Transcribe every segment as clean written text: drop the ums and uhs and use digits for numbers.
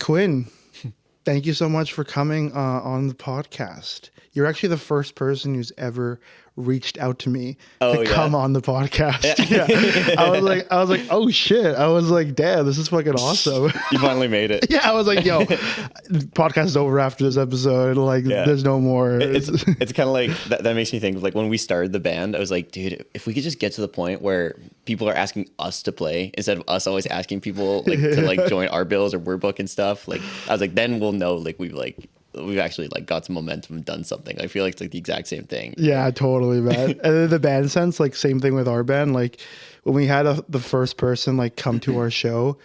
Quinn, thank you so much for coming on the podcast. You're actually the first person who's ever reached out to me to come on the podcast. Yeah. I was like, oh shit. I was like, damn, this is fucking awesome. You finally made it. Yeah, I was like, yo, podcast is over after this episode. Like, there's no more. It's kind of like that makes me think of like when we started the band. I was like, dude, if we could just get to the point where people are asking us to play instead of us always asking people like to like join our bills or word book and stuff. Like, I was like, then we'll know like we've actually like got some momentum and done something. I feel like it's like the exact same thing. Yeah, totally, man. And then the band sense, like same thing with our band. Like when we had the first person like come to our show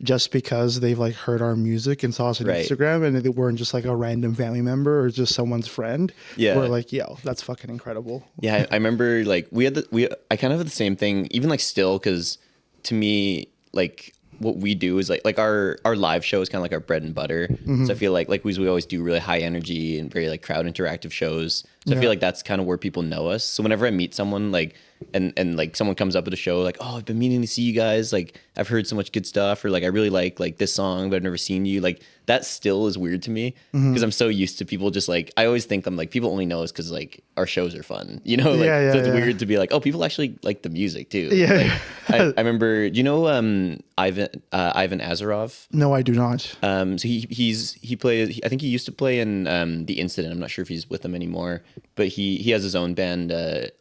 just because they've like heard our music and saw us on Instagram, and they weren't just like a random family member or just someone's friend. Yeah, we're like, yo, that's fucking incredible. Yeah, I remember like I kind of have the same thing, even like still, because to me like what we do is like our live show is kind of like our bread and butter. So I feel like we always do really high energy and very like crowd interactive shows. So I feel like that's kind of where people know us. So whenever I meet someone like and like someone comes up at a show like, oh, I've been meaning to see you guys, like I've heard so much good stuff, or like I really like this song but I've never seen you, like that still is weird to me because I'm so used to people just like, I always think I'm like, people only know us because like our shows are fun, you know, like so it's weird to be like, oh, people actually like the music too. Like, I remember, do you know Ivan Azarov? No, I do not. So he played, I think he used to play in The Incident. I'm not sure if he's with them anymore, but he has his own band,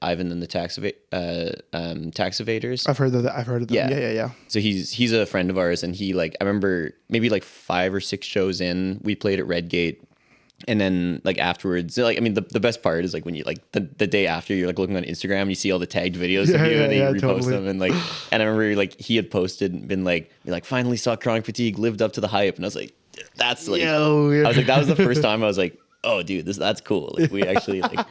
Ivan and the Tax Evaders. I've heard of that. I've heard of them. Yeah. So he's a friend of ours, and he like, I remember maybe like 5 or 6 shows in, we played at Redgate. And then like afterwards, like, I mean, the best part is like when you like the day after you're like looking on Instagram and you see all the tagged videos of you and you repost them, and like, and I remember like he had posted and been like finally saw Chronic Fatigue, lived up to the hype, and I was like, that's like, I was like, that was the first time I was like, oh dude, that's cool. Like we actually like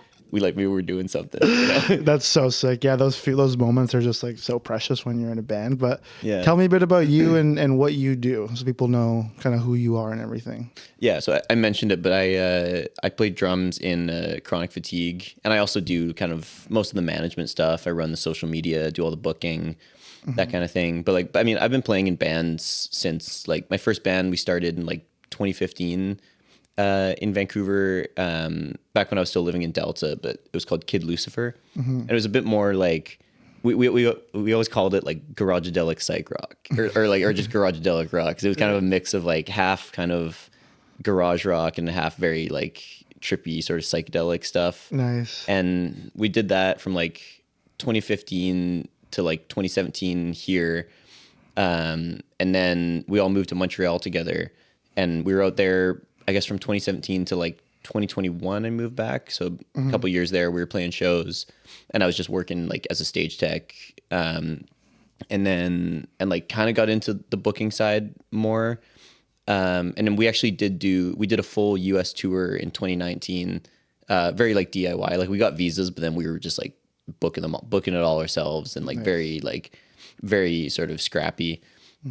we were doing something. You know? That's so sick. Yeah, those moments are just like so precious when you're in a band. But tell me a bit about you and what you do, so people know kind of who you are and everything. Yeah, so I mentioned it, but I play drums in Chronic Fatigue, and I also do kind of most of the management stuff. I run the social media, do all the booking, that kind of thing. But like, I mean, I've been playing in bands since like my first band we started in like 2015. In Vancouver, back when I was still living in Delta, but it was called Kid Lucifer. And it was a bit more like, we always called it like garage-adelic psych rock or just garage-adelic rock, because it was kind of a mix of like half kind of garage rock and half very like trippy sort of psychedelic stuff. Nice. And we did that from like 2015 to like 2017 here. And then we all moved to Montreal together, and we were out there, I guess from 2017 to like 2021, I moved back. So a couple years there, we were playing shows, and I was just working like as a stage tech. And like kind of got into the booking side more. And then we actually did a full US tour in 2019. Very like DIY, like we got visas, but then we were just like booking it all ourselves, and like very sort of scrappy.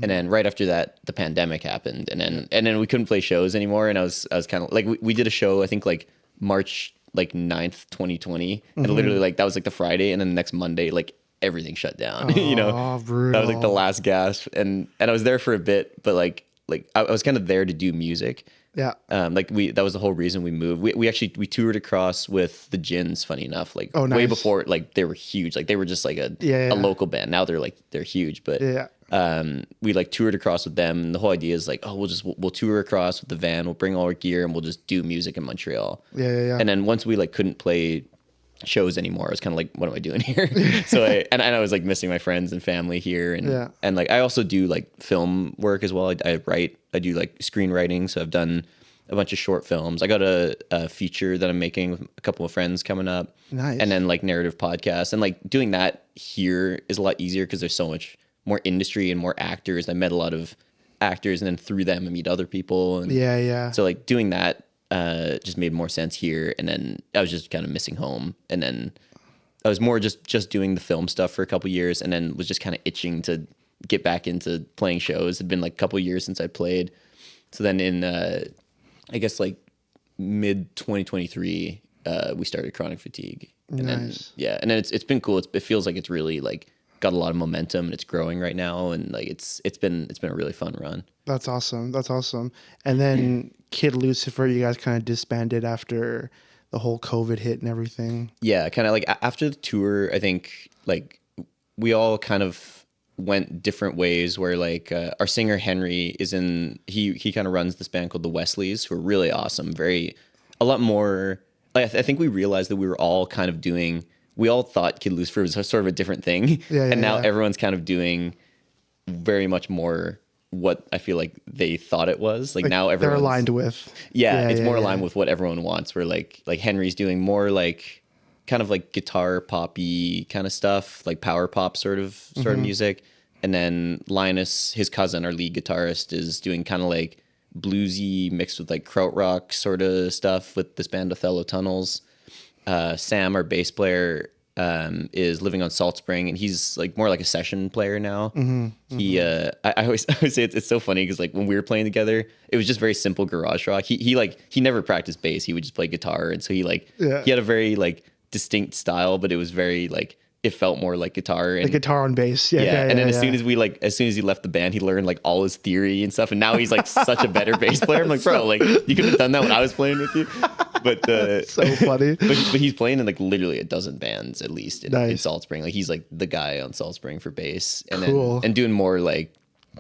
And then right after that, the pandemic happened, and then we couldn't play shows anymore. And I was kind of like, we did a show, I think like March like 9th, 2020, and literally like that was like the Friday, and then the next Monday like everything shut down. You know, brutal. That was like the last gasp, and I was there for a bit, but like I was kind of there to do music. Yeah. That was the whole reason we moved. We toured across with the Gins, funny enough, like way before, like they were huge. Like they were just like a local band. Now they're huge, but we like toured across with them, and the whole idea is like, oh, we'll tour across with the van, we'll bring all our gear, and we'll just do music in Montreal. And then once we like couldn't play shows anymore, I was kind of like, what am I doing here? So I was like missing my friends and family here, and like I also do like film work as well. I do like screenwriting, so I've done a bunch of short films. I got a feature that I'm making with a couple of friends coming up. Nice. And then like narrative podcasts, and like doing that here is a lot easier because there's so much more industry and more actors. I met a lot of actors, and then through them I meet other people, and so like doing that just made more sense here. And then I was just kind of missing home, and then I was more just doing the film stuff for a couple years, and then was just kind of itching to get back into playing shows. It'd been like a couple years since I played, so then in I guess like mid 2023 we started Chronic Fatigue, and then it's been cool. It feels like it's really like got a lot of momentum and it's growing right now, and like it's been a really fun run. That's awesome. That's awesome. And then Kid Lucifer, you guys kind of disbanded after the whole COVID hit and everything. Yeah, kind of like after the tour, I think like we all kind of went different ways. Where like our singer Henry is in, he kind of runs this band called the Wesleys, who are really awesome. A lot more. Like, I think we realized that we were all kind of doing. We all thought Kid Lucifer was sort of a different thing, and now everyone's kind of doing very much more what I feel like they thought it was. Like now they're aligned with. It's more aligned with what everyone wants. Where like Henry's doing more like kind of like guitar poppy kind of stuff, like power pop sort of music. And then Linus, his cousin, our lead guitarist, is doing kind of like bluesy mixed with like krautrock sort of stuff with this band Othello Tunnels. Sam, our bass player, is living on Salt Spring, and he's like more like a session player now. I always say it's so funny because like when we were playing together, it was just very simple garage rock. He never practiced bass. He would just play guitar, and so he had a very like distinct style, but it was very like it felt more like guitar and the guitar on bass. And then as soon as he left the band, he learned like all his theory and stuff, and now he's like such a better bass player. I'm like, bro, like you could have done that when I was playing with you. But so funny. But he's playing in like literally a dozen bands at least in Salt Spring. Like he's like the guy on Salt Spring for bass, and then doing more like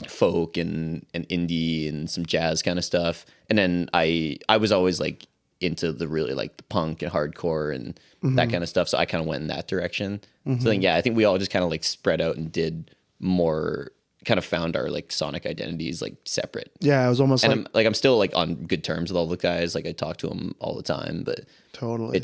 folk and indie and some jazz kind of stuff. And then I was always like into the really like the punk and hardcore and that kind of stuff, so I kind of went in that direction. So then I think we all just kind of like spread out and did more, kind of found our like sonic identities like separate. Yeah, it was almost and I'm still like on good terms with all the guys. Like I talk to them all the time, but totally, I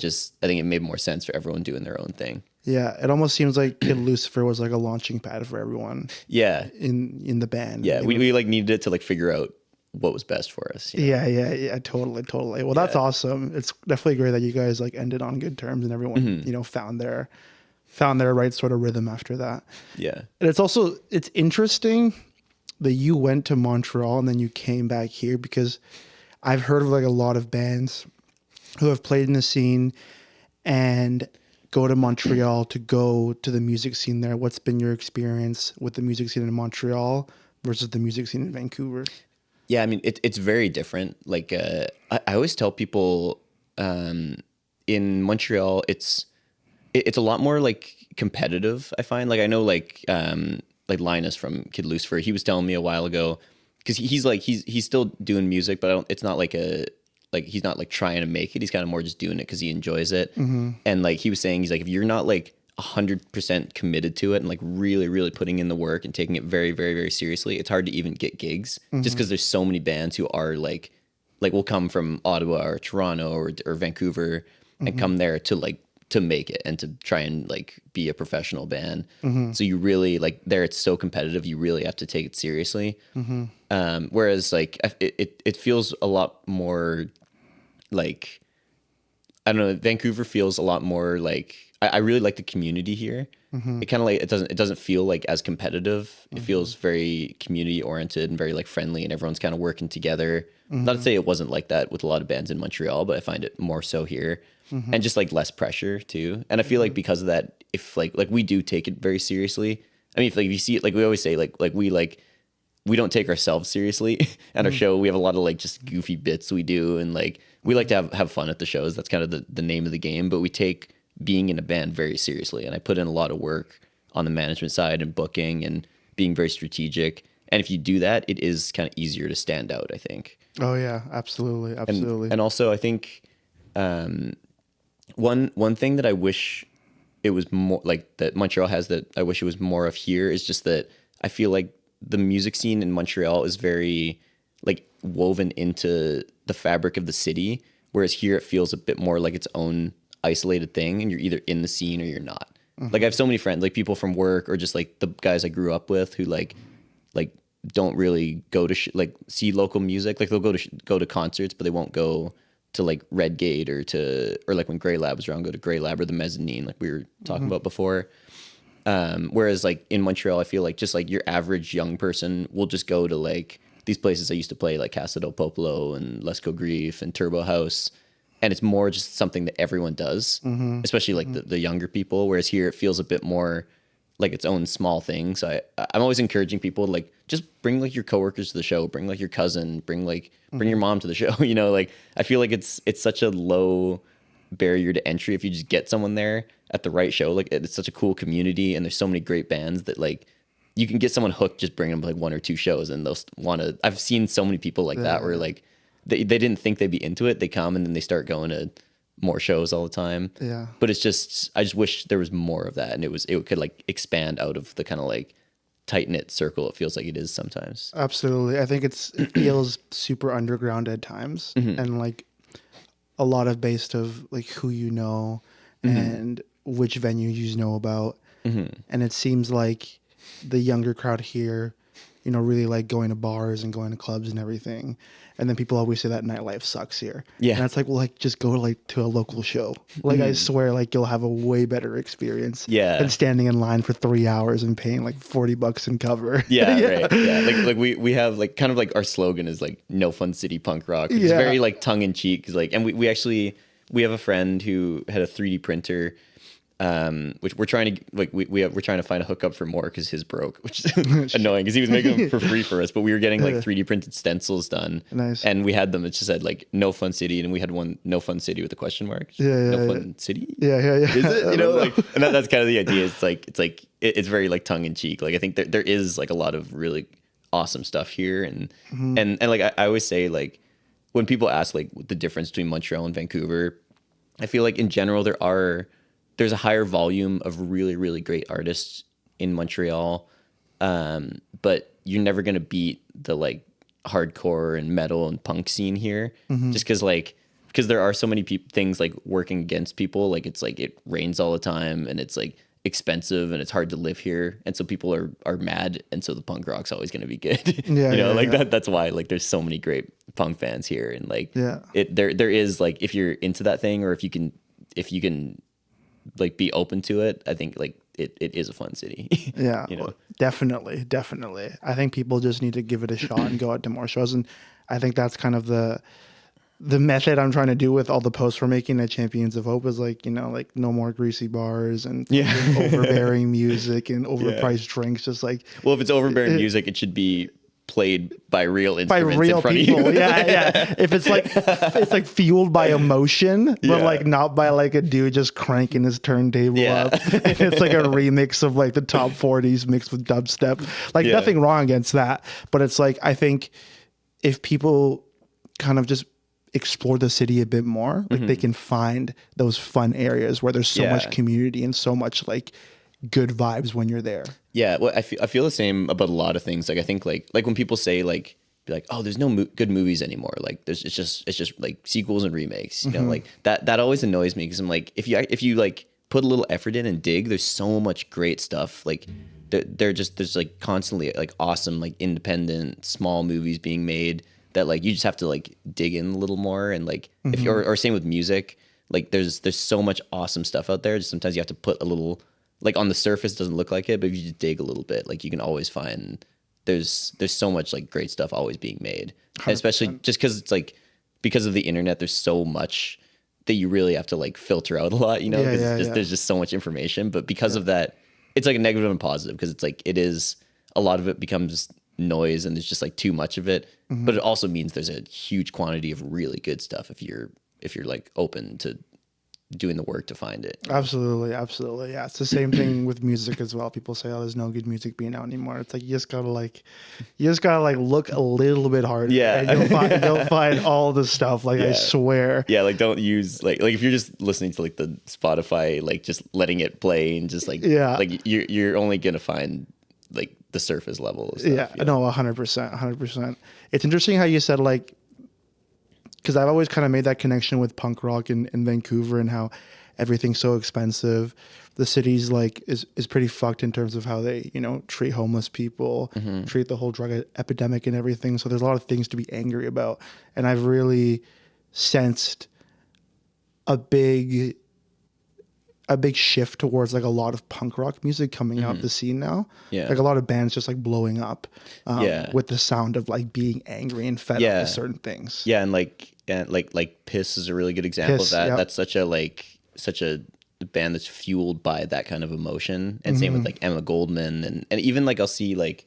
think it made more sense for everyone doing their own thing. Yeah, it almost seems like Kid Lucifer was like a launching pad for everyone. Yeah, in the band. Yeah, we like needed it to like figure out what was best for us. You know? Yeah, totally. Well, that's awesome. It's definitely great that you guys like ended on good terms and everyone you know found their right sort of rhythm after that. Yeah, and it's interesting that you went to Montreal and then you came back here, because I've heard of like a lot of bands who have played in the scene and go to Montreal to go to the music scene there. What's been your experience with the music scene in Montreal versus the music scene in Vancouver? Yeah, I mean, it's very different. Like, I always tell people in Montreal, it's a lot more like competitive, I find. Like, I know like Linus from Kid Lucifer, he was telling me a while ago, because he's still doing music, but it's not like he's not like trying to make it. He's kind of more just doing it because he enjoys it. And like he was saying, he's like, if you're not like 100% committed to it and like really, really putting in the work and taking it very, very, very seriously, it's hard to even get gigs just because there's so many bands who are like will come from Ottawa or Toronto or Vancouver and come there to make it and to try and like be a professional band. So you really like there, it's so competitive. You really have to take it seriously. Whereas like it feels a lot more like, I don't know, Vancouver feels a lot more like, I really like the community here. It kind of like, it doesn't feel like as competitive. It feels very community oriented and very like friendly, and everyone's kind of working together. Not to say it wasn't like that with a lot of bands in Montreal, but I find it more so here. And just like less pressure too. And I feel like because of that, if like we do take it very seriously. I mean, if you see it, like we always say, we don't take ourselves seriously at our show. We have a lot of like just goofy bits we do, and like we like to have fun at the shows. That's kind of the name of the game. But we take being in a band very seriously, and I put in a lot of work on the management side and booking and being very strategic. And if you do that, it is kind of easier to stand out, I think. Oh yeah, absolutely. And also I think one thing that I wish it was more like that Montreal has that I wish it was more of here is just that I feel like the music scene in Montreal is very like woven into the fabric of the city, whereas here it feels a bit more like its own isolated thing, and you're either in the scene or you're not. Like I have so many friends, like people from work or just like the guys I grew up with who like don't really go to see local music. Like they'll go to concerts, but they won't go to like Redgate or like when Grey Lab was around, go to Grey Lab or the Mezzanine, like we were talking about before. Whereas like in Montreal, I feel like just like your average young person will just go to like these places I used to play, like Casa del Popolo and Les Grief and Turbo House. And it's more just something that everyone does, especially like the younger people. Whereas here it feels a bit more like its own small thing. So I'm always encouraging people to like just bring like your coworkers to the show, bring like your cousin, bring your mom to the show. You know, like I feel like it's such a low barrier to entry if you just get someone there at the right show. Like it's such a cool community, and there's so many great bands that like you can get someone hooked just bringing them like 1 or 2 shows, and they'll want to. I've seen so many people like that where like they didn't think they'd be into it. They come and then they start going to more shows all the time. Yeah. But it's just, I just wish there was more of that, and it could like expand out of the kind of like tight knit circle it feels like it is sometimes. Absolutely. I think it feels super underground at times, and like a lot of based of like who you know and which venues you know about. And it seems like the younger crowd here, you know, really like going to bars and going to clubs and everything. And then people always say that nightlife sucks here. Yeah. And it's like, well, like just go like to a local show. Like I swear, like you'll have a way better experience than standing in line for 3 hours and paying like $40 in cover. Yeah, right. Yeah. Like we have like kind of like our slogan is like no fun city punk rock. It's very like tongue in cheek. Cause like, and we have a friend who had a 3D printer, which we're trying to like we're trying to find a hookup for more because his broke, which is annoying because he was making them for free for us. But we were getting like 3D printed stencils done, and we had them. It just said like "No Fun City," and we had one "No Fun City" with a question mark. No Fun City. Yeah. Is it? You know, like, and that's kind of the idea. It's very like tongue in cheek. Like I think there is like a lot of really awesome stuff here, and like I always say like when people ask like the difference between Montreal and Vancouver, I feel like in general there's a higher volume of really, really great artists in Montreal, but you're never going to beat the like hardcore and metal and punk scene here, just because there are so many things like working against people. Like it's like it rains all the time, and it's like expensive, and it's hard to live here, and so people are mad, and so the punk rock's always going to be good. That's why like there's so many great punk bands here, and like there is like if you're into that thing, or if you can like be open to it, I think like it is a fun city. Yeah, you know? Well, definitely. I think people just need to give it a shot and go out to more shows, and I think that's kind of the method I'm trying to do with all the posts we're making at Champions of Hope is like, you know, like no more greasy bars and overbearing music and overpriced drinks. Just like, well, if it's overbearing music, it should be played by real instruments in front people. of you. Yeah. If it's like fueled by emotion, but like not by like a dude just cranking his turntable up. And it's like a remix of like the top 40s mixed with dubstep. Like nothing wrong against that, but it's like I think if people kind of just explore the city a bit more, like they can find those fun areas where there's so much community and so much like good vibes when you're there. Yeah, well, I feel the same about a lot of things. Like I think like when people say like be like, oh, there's no good movies anymore. Like it's just like sequels and remakes. You know, like that always annoys me because I'm like if you like put a little effort in and dig, there's so much great stuff. Like there's like constantly like awesome like independent small movies being made that like you just have to like dig in a little more, and like if you're or same with music, like there's so much awesome stuff out there. Just sometimes you have to put a little. Like on the surface, it doesn't look like it, but if you just dig a little bit, like you can always find there's so much like great stuff always being made, especially just because it's like because of the internet, there's so much that you really have to like filter out a lot, you know, there's just so much information, but because of that, it's like a negative and positive because it's like it is a lot of it becomes noise and there's just like too much of it, but it also means there's a huge quantity of really good stuff if you're like open to doing the work to find it. Absolutely. Yeah, it's the same thing with music as well. People say, oh, there's no good music being out anymore. It's like you just gotta look a little bit harder, and you'll find all the stuff, like I swear. Like don't use like if you're just listening to like the Spotify, like just letting it play and just like like you're only gonna find like the surface level of stuff. No, 100%. It's interesting how you said like, because I've always kind of made that connection with punk rock in Vancouver and how everything's so expensive. The city's like is pretty fucked in terms of how they, you know, treat homeless people, treat the whole drug epidemic and everything. So there's a lot of things to be angry about. And I've really sensed a big shift towards like a lot of punk rock music coming out the scene now. Like a lot of bands just like blowing up with the sound of like being angry and fed up with certain things. And like Piss is a really good example of that. That's such a band that's fueled by that kind of emotion. And same with like Emma Goldman and even like I'll see like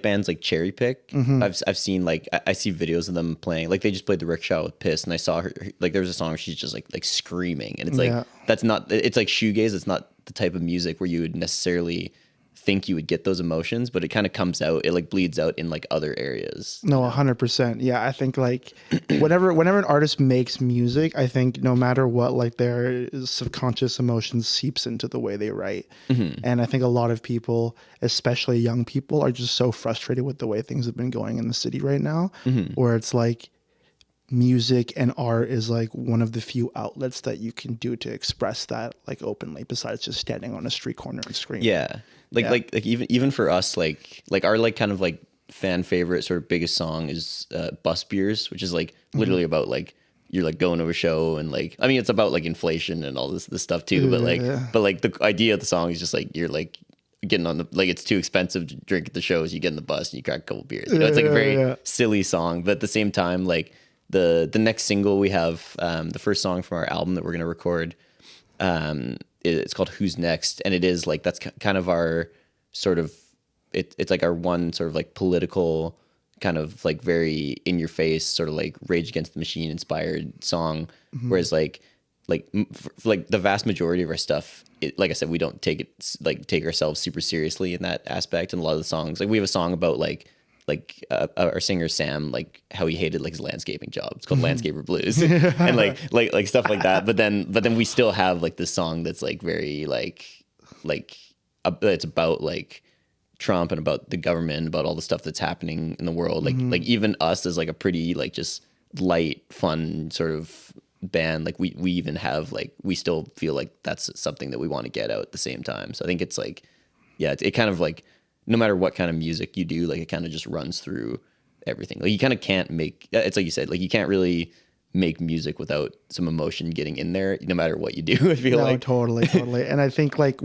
bands like Cherry Pick. I've seen like I see videos of them playing. Like they just played the Rickshaw with Piss, and I saw her like there was a song where she's just like screaming, and it's like that's not. It's like shoegaze. It's not the type of music where you would necessarily think you would get those emotions, but it kind of comes out. It like bleeds out in like other areas. No, 100%. Yeah, I think like whenever an artist makes music, I think no matter what, like their subconscious emotions seeps into the way they write. And I think a lot of people, especially young people, are just so frustrated with the way things have been going in the city right now, where it's like music and art is like one of the few outlets that you can do to express that like openly, besides just standing on a street corner and screaming. Yeah. Like even for us, like our like kind of like fan favorite sort of biggest song is Bus Beers, which is like literally about like you're like going to a show and like, I mean, it's about like inflation and all this stuff too, but like the idea of the song is just like you're like getting on the, like it's too expensive to drink at the shows, you get in the bus and you crack a couple beers, you know. It's like a very silly song, but at the same time, like the next single we have, the first song from our album that we're gonna record, it's called Who's Next, and it is like that's kind of our sort of it's like our one sort of like political kind of like very in your face sort of like Rage Against the Machine inspired song, whereas like the vast majority of our stuff, like I said, we don't take ourselves super seriously in that aspect. And a lot of the songs, like we have a song about like our singer Sam, like how he hated like his landscaping job. It's called Landscaper Blues, and like stuff like that. But then we still have like this song that's like very it's about like Trump and about the government, about all the stuff that's happening in the world. Like even us as like a pretty like just light, fun sort of band, like we even have like we still feel like that's something that we want to get out at the same time. So I think it's like, yeah, it kind of like, no matter what kind of music you do, like it kind of just runs through everything. Like you kind of can't make, it's like you said, like you can't really make music without some emotion getting in there, no matter what you do. I feel like totally. And I think like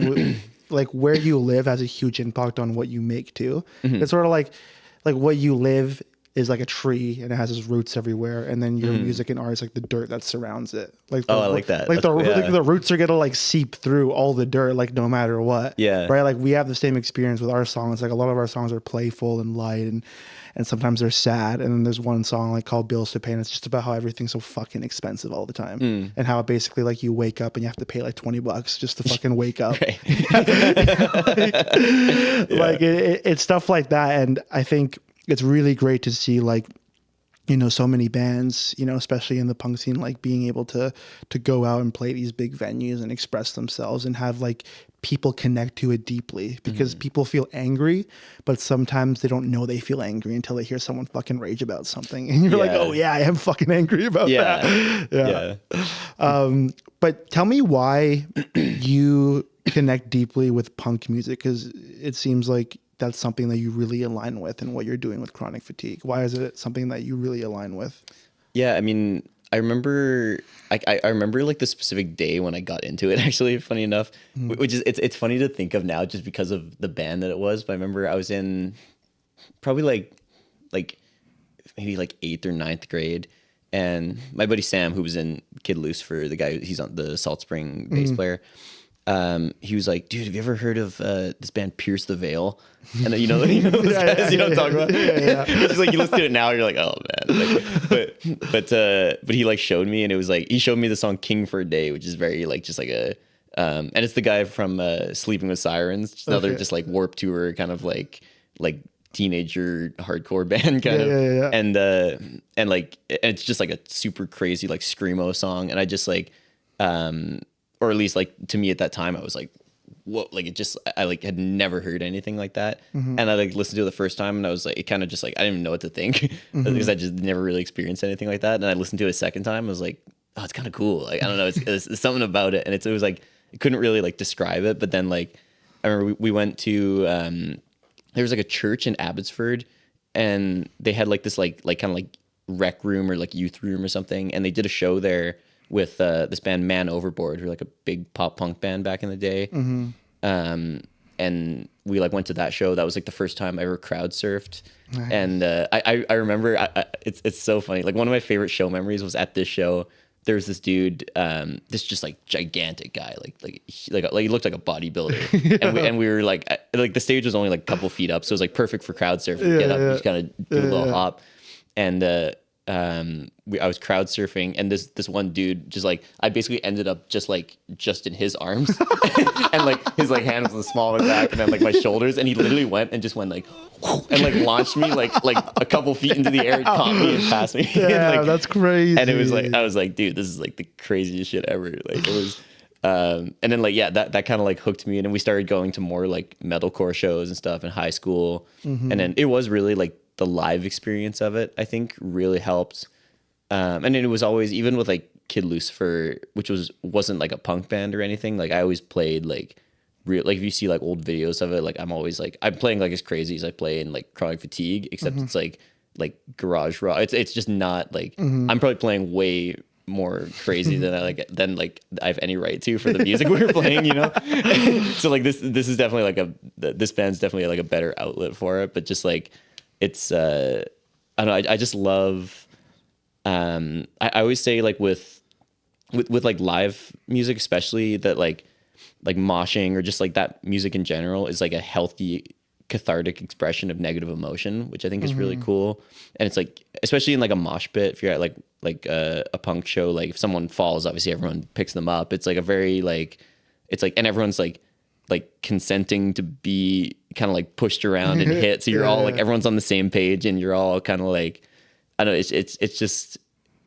like where you live has a huge impact on what you make too. It's sort of like what you live is like a tree and it has its roots everywhere, and then your music and art is like the dirt that surrounds it. Like I like that. Like the roots are gonna like seep through all the dirt, like no matter what. Yeah. Right. Like we have the same experience with our songs. Like a lot of our songs are playful and light, and sometimes they're sad. And then there's one song like called Bills to Pay, and it's just about how everything's so fucking expensive all the time, and how basically like you wake up and you have to pay like $20 just to fucking wake up. Like it's stuff like that, and I think it's really great to see like, you know, so many bands, you know, especially in the punk scene, like being able to go out and play these big venues and express themselves and have like people connect to it deeply, because people feel angry, but sometimes they don't know they feel angry until they hear someone fucking rage about something. And you're like, oh yeah, I am fucking angry about that. But tell me why you connect deeply with punk music, because it seems like that's something that you really align with and what you're doing with Chronic Fatigue. Why is it something that you really align with? Yeah, I mean, I remember like the specific day when I got into it, actually, funny enough, which is, it's funny to think of now just because of the band that it was. But I remember I was in probably like maybe like 8th or 9th grade. And my buddy Sam, who was in Kid Lucifer, the guy, he's on the Salt Spring bass player. He was like, dude, have you ever heard of this band Pierce the Veil? And you know those guys, you know what I'm talking about? It's just like you listen to it now, you're like, oh man. Like, but he like showed me, and it was like he showed me the song King for a Day, which is very like just like a and it's the guy from Sleeping with Sirens, just another just like Warped Tour kind of like teenager hardcore band kind of. And like it's just like a super crazy like screamo song, and I just like or at least like to me at that time I was like, whoa, like it just, I like had never heard anything like that. And I like listened to it the first time and I was like, it kind of just like, I didn't even know what to think because I just never really experienced anything like that. And I listened to it a second time, I was like, oh, it's kind of cool. Like, I don't know, it's something about it. And it was like, I couldn't really like describe it. But then like, I remember we went to, there was like a church in Abbotsford, and they had like this like kind of like rec room or like youth room or something. And they did a show there with this band Man Overboard, who were like a big pop punk band back in the day. And we like went to that show. That was like the first time I ever crowd surfed. And I remember it's so funny. Like one of my favorite show memories was at this show. there's this dude, this just like gigantic guy, like he looked like a bodybuilder, and we were like the stage was only like a couple feet up, so it was like perfect for crowd surfing. Get up, and just kind of do a little hop, and I was crowd surfing, and this one dude just like I basically ended up just in his arms, and like his like hand was on the small of my back, and then like my shoulders, and he literally went and just went like and like launched me like a couple feet into the air, caught me and passed me. Yeah, and, like, that's crazy. And it was like I was like, dude, this is like the craziest shit ever. Like it was. And then like that kind of like hooked me, and then we started going to more like metalcore shows and stuff in high school, and then it was really like the live experience of it, I think, really helped. And then it was always, even with like Kid Lucifer, which wasn't like a punk band or anything, like I always played like real, like if you see like old videos of it, like I'm always like I'm playing like as crazy as I play in like Chronic Fatigue, except it's like garage rock. It's just not like I'm probably playing way more crazy than I have any right to for the music we were playing, you know. So like this is definitely this band's definitely like a better outlet for it, but just like it's I don't know, I just love I always say like with like live music especially, that like moshing or just like that music in general is like a healthy cathartic expression of negative emotion, which I think is really cool. And it's like, especially in like a mosh pit, if you're at like a punk show, like if someone falls, obviously everyone picks them up. It's like a very like, it's like, and everyone's like consenting to be kind of like pushed around and hit. So you're all like, everyone's on the same page, and you're all kind of like, I don't know, it's just,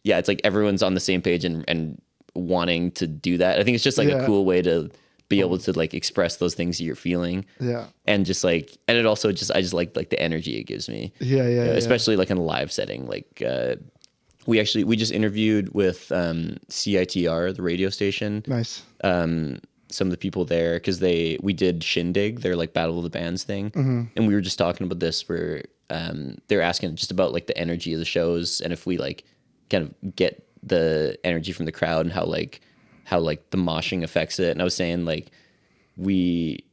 yeah, it's like everyone's on the same page and wanting to do that. I think it's just like a cool way to be able to like express those things that you're feeling. Yeah. And just like, and it also just, I just like the energy it gives me. Yeah. Especially like in a live setting. Like, we just interviewed with CITR, the radio station. Nice. Some of the people there, because we did Shindig, their like Battle of the Bands thing. And we were just talking about this where they're asking just about like the energy of the shows, and if we like kind of get the energy from the crowd, and how the moshing affects it. And I was saying like we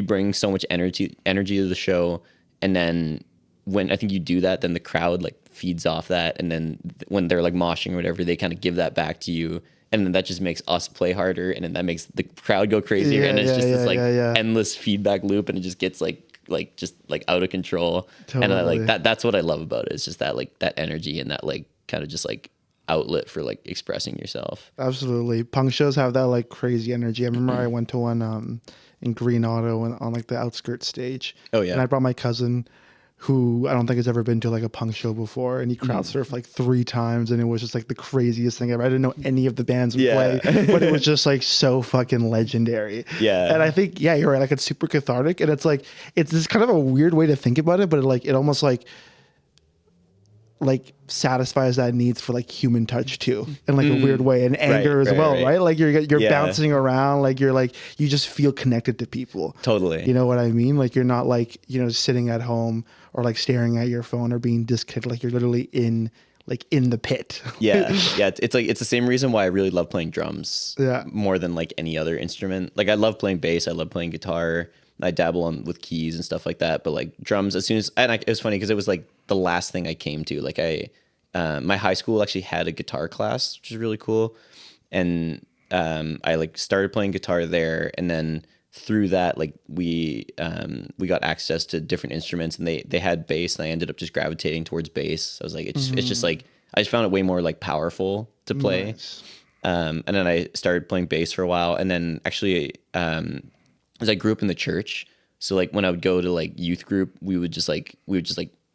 bring so much energy to the show, and then when I think you do that, then the crowd like feeds off that, and then when they're like moshing or whatever, they kind of give that back to you, and then that just makes us play harder, and then that makes the crowd go crazier, and it's just this endless feedback loop, and it just gets just out of control. Totally. And I like that's what I love about it. It's just that like that energy and that like kind of just like outlet for like expressing yourself. Absolutely. Punk shows have that like crazy energy. I remember I went to one in Green Auto on like the outskirts stage. Oh yeah. And I brought my cousin, who I don't think has ever been to like a punk show before, and he crowd surfed like 3 times, and it was just like the craziest thing ever. I didn't know any of the bands would play, but it was just like so fucking legendary. Yeah. And I think, yeah, you're right, like it's super cathartic, and it's like, it's this kind of a weird way to think about it, but it almost like satisfies that needs for like human touch too, in like a weird way, and anger as well, right? Like you're bouncing around, like you just feel connected to people. Totally. You know what I mean? Like you're not like, sitting at home or like staring at your phone or being disconnected. Like you're literally in the pit. Yeah. It's like, it's the same reason why I really love playing drums. Yeah. More than like any other instrument. Like I love playing bass. I love playing guitar. I dabble with keys and stuff like that, but like drums, it was funny because it was like the last thing I came to. Like my high school actually had a guitar class, which is really cool. And I like started playing guitar there, and then through that, like we got access to different instruments, and they had bass, and I ended up just gravitating towards bass. I was like, it's just like, I just found it way more like powerful to play. Nice. And then I started playing bass for a while, and then actually, as I grew up in the church, so like when I would go to like youth group, we would just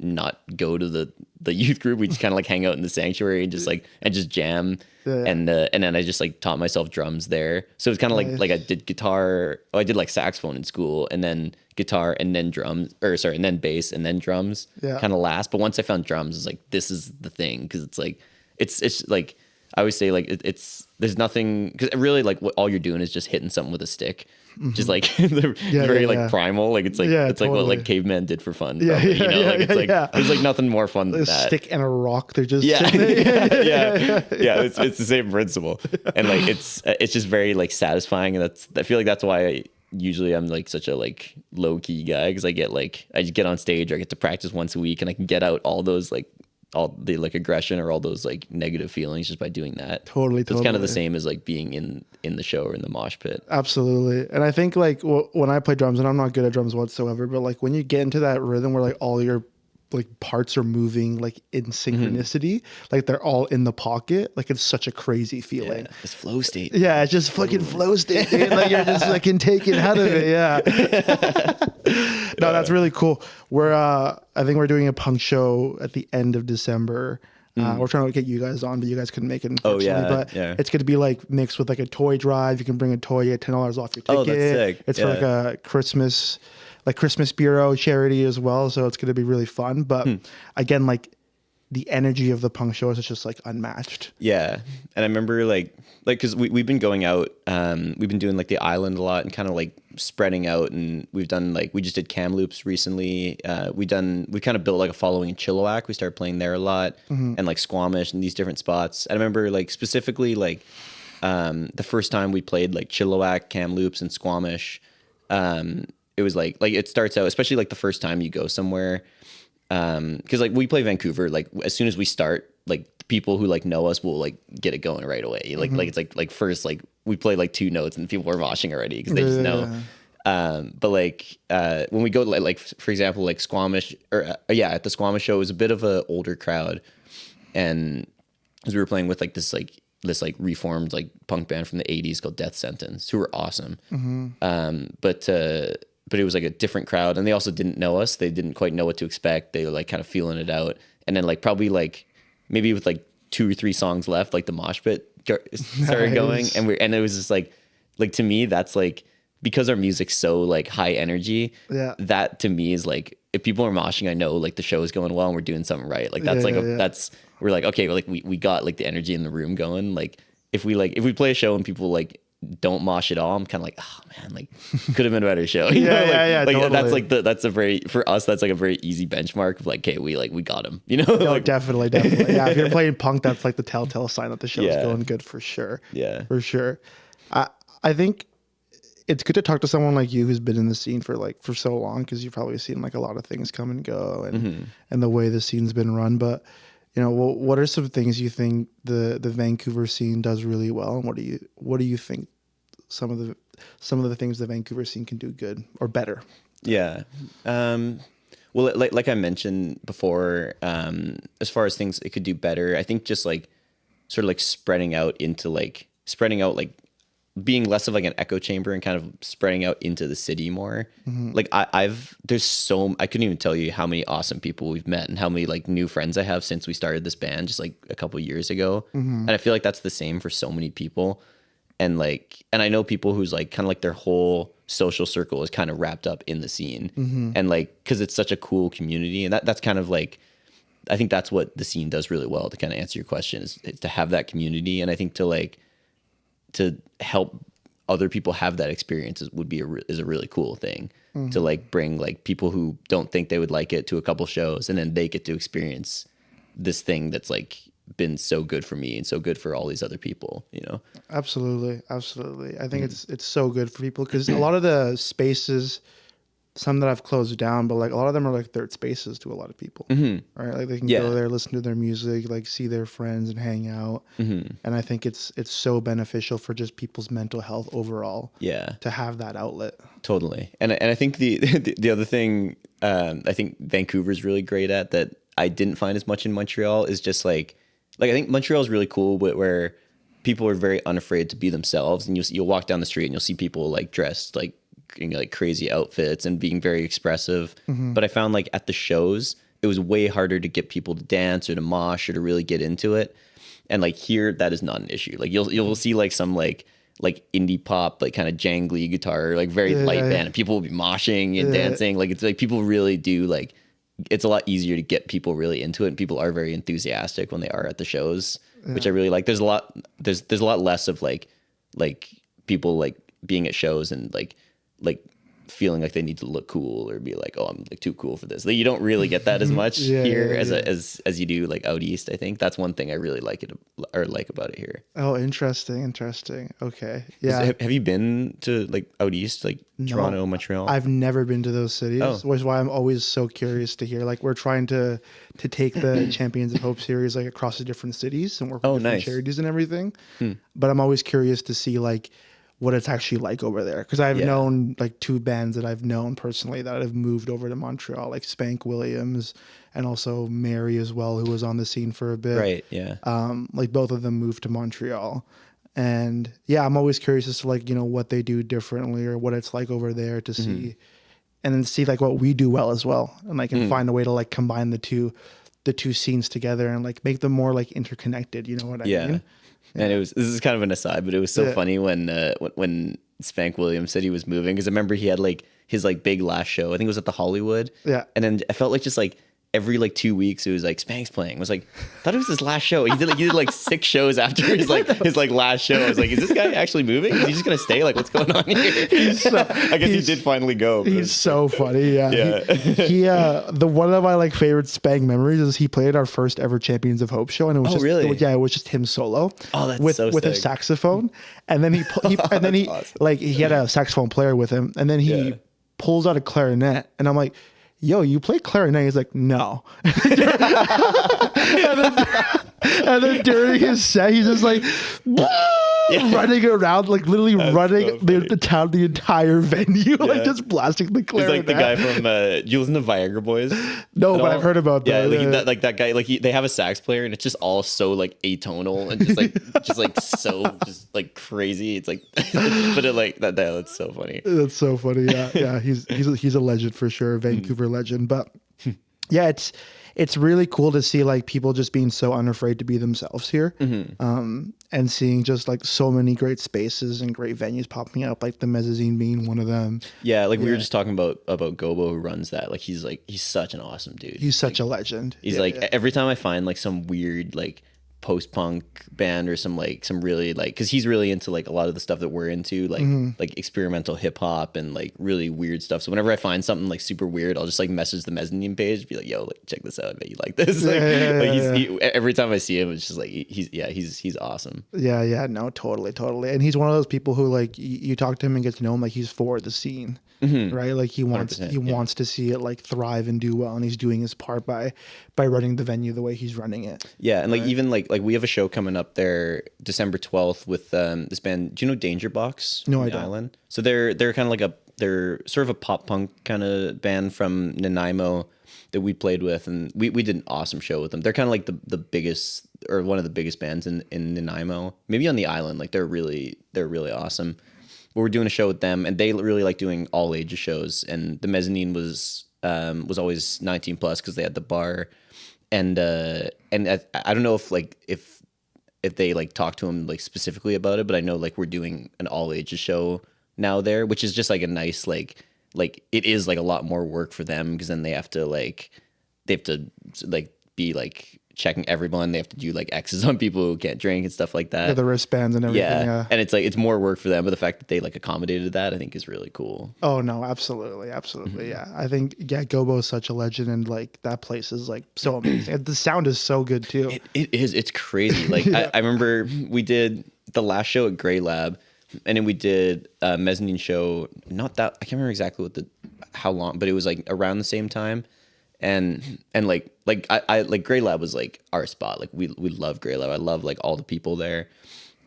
not go to the youth group. We just kind of like hang out in the sanctuary and just jam. Yeah. And then I just like taught myself drums there. So it's kind of like I did guitar. I did like saxophone in school, and then guitar, and then and then bass, and then drums. Yeah. Kind of last. But once I found drums, it's like, this is the thing, because it's like it's like I always say, like there's nothing, because really like all you're doing is just hitting something with a stick. Just like very like primal, like it's like totally. Like what like cavemen did for fun. Probably, there's like nothing more fun than that. A stick and a rock, they're just it's the same principle, and like it's just very like satisfying, and I feel like that's why usually I'm like such a like low key guy, because I just get on stage, or I get to practice once a week, and I can get out all those like all the like aggression or all those like negative feelings just by doing that. Totally, So it's kind of the totally. same as like being in the show or in the mosh pit. Absolutely. And I think like when I play drums, and I'm not good at drums whatsoever, but like when you get into that rhythm where like all your like parts are moving like in synchronicity, like they're all in the pocket, like it's such a crazy feeling. Yeah, it's flow state. Yeah, it's just fucking flow state, dude. Like you're just fucking taken out of it. Yeah. No, that's really cool. We're I think we're doing a punk show at the end of December. We're trying to get you guys on, but you guys couldn't make it, unfortunately. But it's going to be like mixed with like a toy drive. You can bring a toy, you get $10 off your ticket. Oh, that's sick. It's for like a Christmas Bureau charity as well. So it's going to be really fun. But again, like the energy of the punk show is just like unmatched. Yeah. And I remember like, cause we've been going out, we've been doing like the island a lot and kind of like spreading out, and we've done like, we just did Kamloops recently. We kind of built like a following in Chilliwack. We started playing there a lot, and like Squamish and these different spots. I remember like specifically like, the first time we played like Chilliwack, Kamloops and Squamish, it was like it starts out, especially like the first time you go somewhere. Cause like we play Vancouver, like as soon as we start, like the people who like know us will like get it going right away. Like, like it's like first, like we play like 2 notes and people are moshing already cause they just know. But like, when we go to like, for example, like Squamish or at the Squamish show, it was a bit of a older crowd. And as we were playing with like this reformed like punk band from the 80s called Death Sentence, who were awesome. But it was like a different crowd, and they also didn't know us. They didn't quite know what to expect. They were like kind of feeling it out. And then like probably like maybe with like 2 or 3 songs left, like the mosh pit started going, and it was just like to me, that's like, because our music's so like high energy, that to me is like, if people are moshing, I know like the show is going well and we're doing something right. Like that's we're like, okay, like we got like the energy in the room going. Like if we play a show and people like don't mosh at all, I'm kind of like, oh man, like could have been a better show. You know? Like totally. That's like that's a very, for us, that's like a very easy benchmark of like, okay, we got him, you know? No, like, definitely. Yeah, if you're playing punk, that's like the telltale sign that the show's going good for sure. Yeah, for sure. I think it's good to talk to someone like you who's been in the scene for so long, because you've probably seen like a lot of things come and go, and the way the scene's been run. But you know, what are some things you think the Vancouver scene does really well, and what do you think some of the things the Vancouver scene can do good or better? Yeah. Well, like I mentioned before, as far as things it could do better, I think just like sort of like spreading out being less of like an echo chamber and kind of spreading out into the city more. Like I couldn't even tell you how many awesome people we've met and how many like new friends I have since we started this band just like a couple years ago. And I feel like that's the same for so many people. And I know people who's like kind of like their whole social circle is kind of wrapped up in the scene. And like, cause it's such a cool community, and that's kind of like, I think that's what the scene does really well, to kind of answer your question, is to have that community. And I think to help other people have that experience is a really cool thing, to like bring like people who don't think they would like it to a couple shows, and then they get to experience this thing that's like been so good for me and so good for all these other people, you know? Absolutely. I think it's so good for people, because a lot of the spaces, some that I've closed down, but like a lot of them are like third spaces to a lot of people, right? Like they can go there, listen to their music, like see their friends and hang out. And I think it's so beneficial for just people's mental health overall. Yeah, to have that outlet. Totally. And I think the other thing I think Vancouver's really great at that I didn't find as much in Montreal is just like I think Montreal is really cool, but where people are very unafraid to be themselves, and you'll walk down the street and you'll see people like dressed like in like crazy outfits and being very expressive. But I found like at the shows, it was way harder to get people to dance or to mosh or to really get into it. And like here, that is not an issue. Like you'll see like some like indie pop, like kind of jangly guitar, like very light band, and people will be moshing and dancing. Like it's like people really do like, it's a lot easier to get people really into it, and people are very enthusiastic when they are at the shows, which I really like. There's a lot less of like people like being at shows and like feeling like they need to look cool or be like, oh, I'm like too cool for this. Like, you don't really get that as much here as you do like out east. I think that's one thing I really like about it here. Oh, interesting. Okay. Yeah. Have you been to like out east, like Toronto, Montreal? I've never been to those cities, which is why I'm always so curious to hear. Like, we're trying to take the Champions of Hope series like across the different cities and work with different charities and everything. But I'm always curious to see like what it's actually like over there, because I've known like 2 bands that I've known personally that have moved over to Montreal, like Spank Williams and also Mary as well, who was on the scene for a bit. Right. Yeah. Like both of them moved to Montreal. And yeah, I'm always curious as to like, what they do differently or what it's like over there to see, and then see like what we do well as well. And like, and find a way to like combine the two scenes together and like make them more like interconnected. You know what I mean? And this is kind of an aside, but it was so funny when Spank Williams said he was moving, because I remember he had like his like big last show. I think it was at the Hollywood. Yeah. And then I felt like just like every like 2 weeks it was like Spank's playing. I was like, I thought it was his last show. He did like 6 shows after his last show. I was like, is this guy actually moving? Is he just gonna stay? Like, what's going on here? I guess he did finally go. He's so funny. Yeah. He the one of my like favorite Spank memories is he played our first ever Champions of Hope show, and it was it was just him solo. Oh, that's with a saxophone, and then he awesome. Like he had a saxophone player with him, and then he pulls out a clarinet, and I'm like, yo, you play clarinet? He's like, no. and then during his set, he's just like running around, like literally running the entire venue, like just blasting the clarinet. He's like the guy from, do you listen to Viagra Boys? No, but I've heard about that. Yeah, like that guy, like they have a sax player and it's just all so like atonal and just like crazy. It's like, but it like that's so funny. That's so funny. Yeah. He's a legend for sure. Vancouver legend. But yeah, it's really cool to see like people just being so unafraid to be themselves here. And seeing just like so many great spaces and great venues popping up, like the Mezzanine being one of them. Yeah, like we were just talking about Gobo, who runs that. Like he's such an awesome dude. He's such a legend. He's every time I find like some weird like post-punk band or some really like, because he's really into like a lot of the stuff that we're into, like like experimental hip-hop and like really weird stuff. So whenever I find something like super weird, I'll just like message the Mezzanine page, be like, yo, like check this out, I bet you like this. Every time I see him, it's just like he's awesome. No, totally. And he's one of those people who like you talk to him and get to know him, like he's for the scene. Right, like he wants to see it like thrive and do well, and he's doing his part by running the venue the way he's running it. Yeah, and like even like we have a show coming up there December 12th with this band. Do you know Danger Box? No, I don't. Island? So they're kind of like they're sort of a pop punk kind of band from Nanaimo that we played with, and we did an awesome show with them. They're kind of like the biggest, or one of the biggest bands in Nanaimo, maybe on the island. Like they're really awesome. But we're doing a show with them, and they really like doing all ages shows. And the Mezzanine was always 19 plus because they had the bar, and I don't know if they like talked to him like specifically about it, but I know like we're doing an all ages show now there, which is just like a nice like it is like a lot more work for them, because then they have to be like checking everyone. They have to do like X's on people who can't drink and stuff like that. Yeah, the wristbands and everything. Yeah. And it's like it's more work for them, but the fact that they like accommodated that, I think is really cool. Oh no, absolutely. Yeah, I think Gobo is such a legend, and like that place is like so amazing. The sound is so good too. It is. It's crazy. Like I remember we did the last show at Grey Lab, and then we did a Mezzanine show. Not that I can't remember exactly how long, but it was like around the same time. And like I like Grey Lab was like our spot. Like we love Grey Lab. I love like all the people there.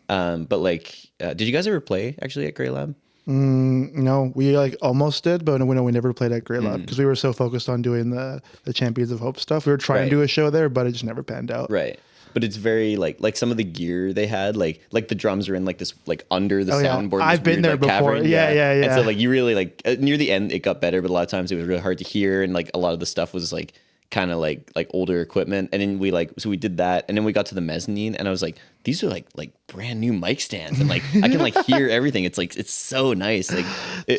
But like, did you guys ever play actually at Grey Lab? No, we like almost did, but we never played at Grey Lab because we were so focused on doing the Champions of Hope stuff. We were trying to do a show there, but it just never panned out. Right. But it's very like some of the gear they had, like the drums are in like this like under the soundboard. I've been there before. Cavern. Yeah. And so like you really like near the end it got better, but a lot of times it was really hard to hear, and like a lot of the stuff was like kind of like older equipment. And then we did that, and then we got to the Mezzanine, and I was like, these are like brand new mic stands, and like I can like hear everything. It's like it's so nice. Like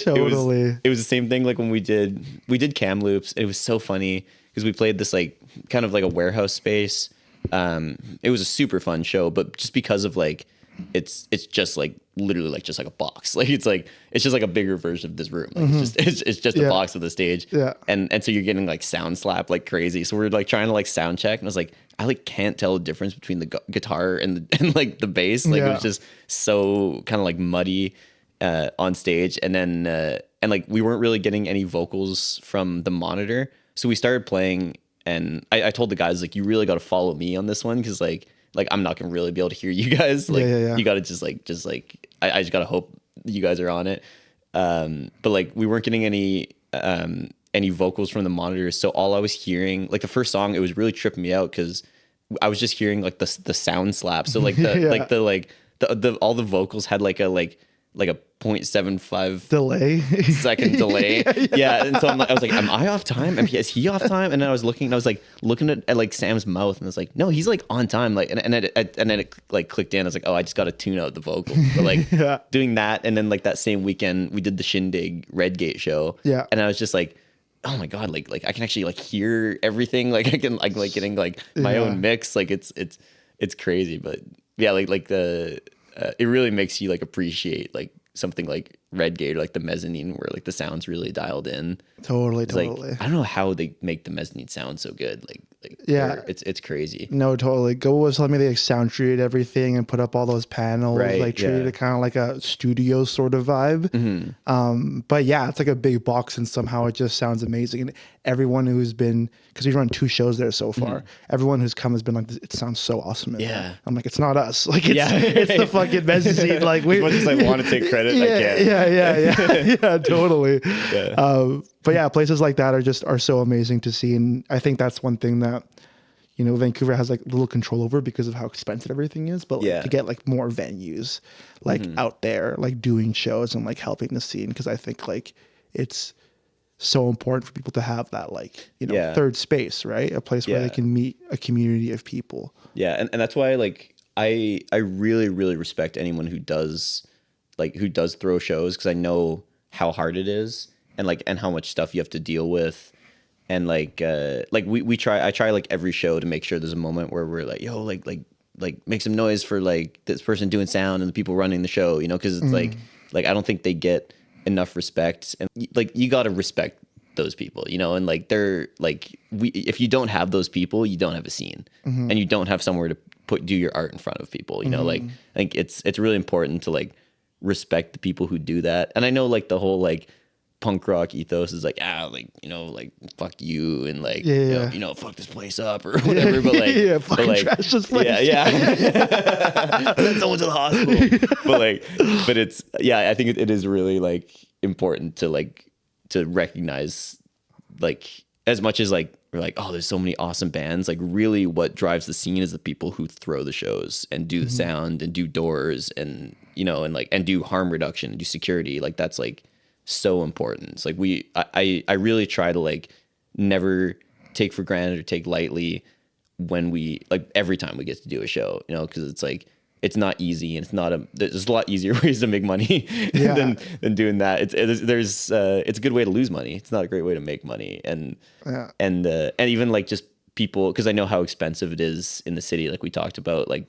totally. It was the same thing like when we did Kamloops. It was so funny because we played this like kind of like a warehouse space. It was a super fun show, but just because of like it's just like literally like just like a box. Like it's just like a bigger version of this room. Like it's just a box with a stage. Yeah. And so you're getting like sound slap like crazy. So we're like trying to like sound check, and I was like, I like can't tell the difference between the guitar and like the bass. Like it was just so kind of like muddy on stage. And then and like we weren't really getting any vocals from the monitor. So we started playing, and I told the guys, like, you really got to follow me on this one, because like I'm not gonna really be able to hear you guys. Like you got to just like I just gotta hope you guys are on it. But like we weren't getting any vocals from the monitors, so all I was hearing, like the first song, it was really tripping me out because I was just hearing like the sound slap. So like the all the vocals had like a 0.75 delay second delay. Yeah. And so I was like, am I off time? Is he off time? And then I was looking at like Sam's mouth, and I was like, no, he's like on time. Like, and then it like clicked in. I was like, oh, I just got to tune out the vocal. But like doing that. And then like that same weekend we did the Shindig Redgate show. Yeah. And I was just like, oh my God, like I can actually like hear everything. Like I can like getting like my own mix. Like it's crazy. But yeah, like the, it really makes you like appreciate like something like Redgate or like the mezzanine, where like the sound's really dialed in. Totally. Like, I don't know how they make the mezzanine sound so good. Like it's crazy. No, totally. Go was telling me they like sound treated everything and put up all those panels, like treated it kind of like a studio sort of vibe. But yeah, it's like a big box, and somehow it just sounds amazing. And everyone who's been, because we've run 2 shows there so far, everyone who's come has been like, it sounds so awesome. Yeah. I'm like, it's not us. Like it's the fucking mezzanine. Like as much as I want to take credit, I can't. Yeah, totally. But yeah, places like that are so amazing to see. And I think that's one thing that, you know, Vancouver has like little control over because of how expensive everything is. But like, to get like more venues like out there, like doing shows and like helping the scene, because I think like it's so important for people to have that, like, you know, third space, right? A place where they can meet a community of people. Yeah. And that's why like I really, really respect anyone who does throw shows, because I know how hard it is, and how much stuff you have to deal with. And I try like every show to make sure there's a moment where we're like, yo, like make some noise for like this person doing sound and the people running the show, you know, because it's like I don't think they get enough respect, and like you got to respect those people, you know, and like they're like, if you don't have those people, you don't have a scene, and you don't have somewhere to do your art in front of people, you know. Like I think it's really important to like respect the people who do that. And I know like the whole like punk rock ethos is like, like, you know, like fuck you, and like you know, fuck this place up or whatever. But like fucking trash this place. Send someone to the hospital. but it's I think it is really like important to recognize, like, as much as like we're like, oh, there's so many awesome bands, like really what drives the scene is the people who throw the shows and do the sound and do doors and, you know, and like and do harm reduction and do security. Like that's like so important. It's like I really try to like never take for granted or take lightly when we, like, every time we get to do a show, you know, because it's like it's not easy, and there's a lot easier ways to make money than doing that. It's a good way to lose money. It's not a great way to make money. And even like just people, because I know how expensive it is in the city, like we talked about, like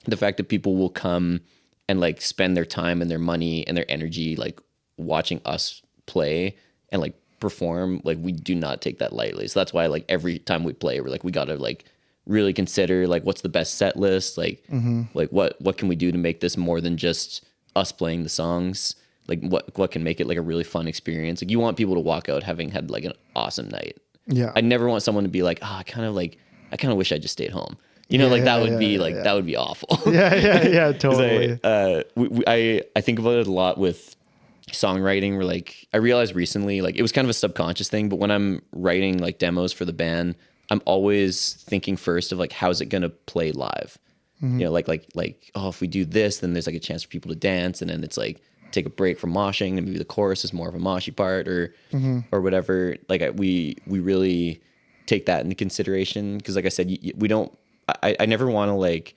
the fact that people will come and like spend their time and their money and their energy like watching us play and like perform, like we do not take that lightly. So that's why like every time we play, we're like, we gotta like really consider like what's the best set list, like like what can we do to make this more than just us playing the songs, like what can make it like a really fun experience. Like you want people to walk out having had like an awesome night. I never want someone to be like, I kind of wish I just stayed home, you know. That would be awful. Totally. I think about it a lot with songwriting, where like I realized recently, like it was kind of a subconscious thing, but when I'm writing like demos for the band, I'm always thinking first of like, how's it gonna play live? You know, like oh, if we do this, then there's like a chance for people to dance, and then it's like take a break from moshing, and maybe the chorus is more of a moshy part or whatever. Like we really take that into consideration, because like I said, we don't. I never want to like.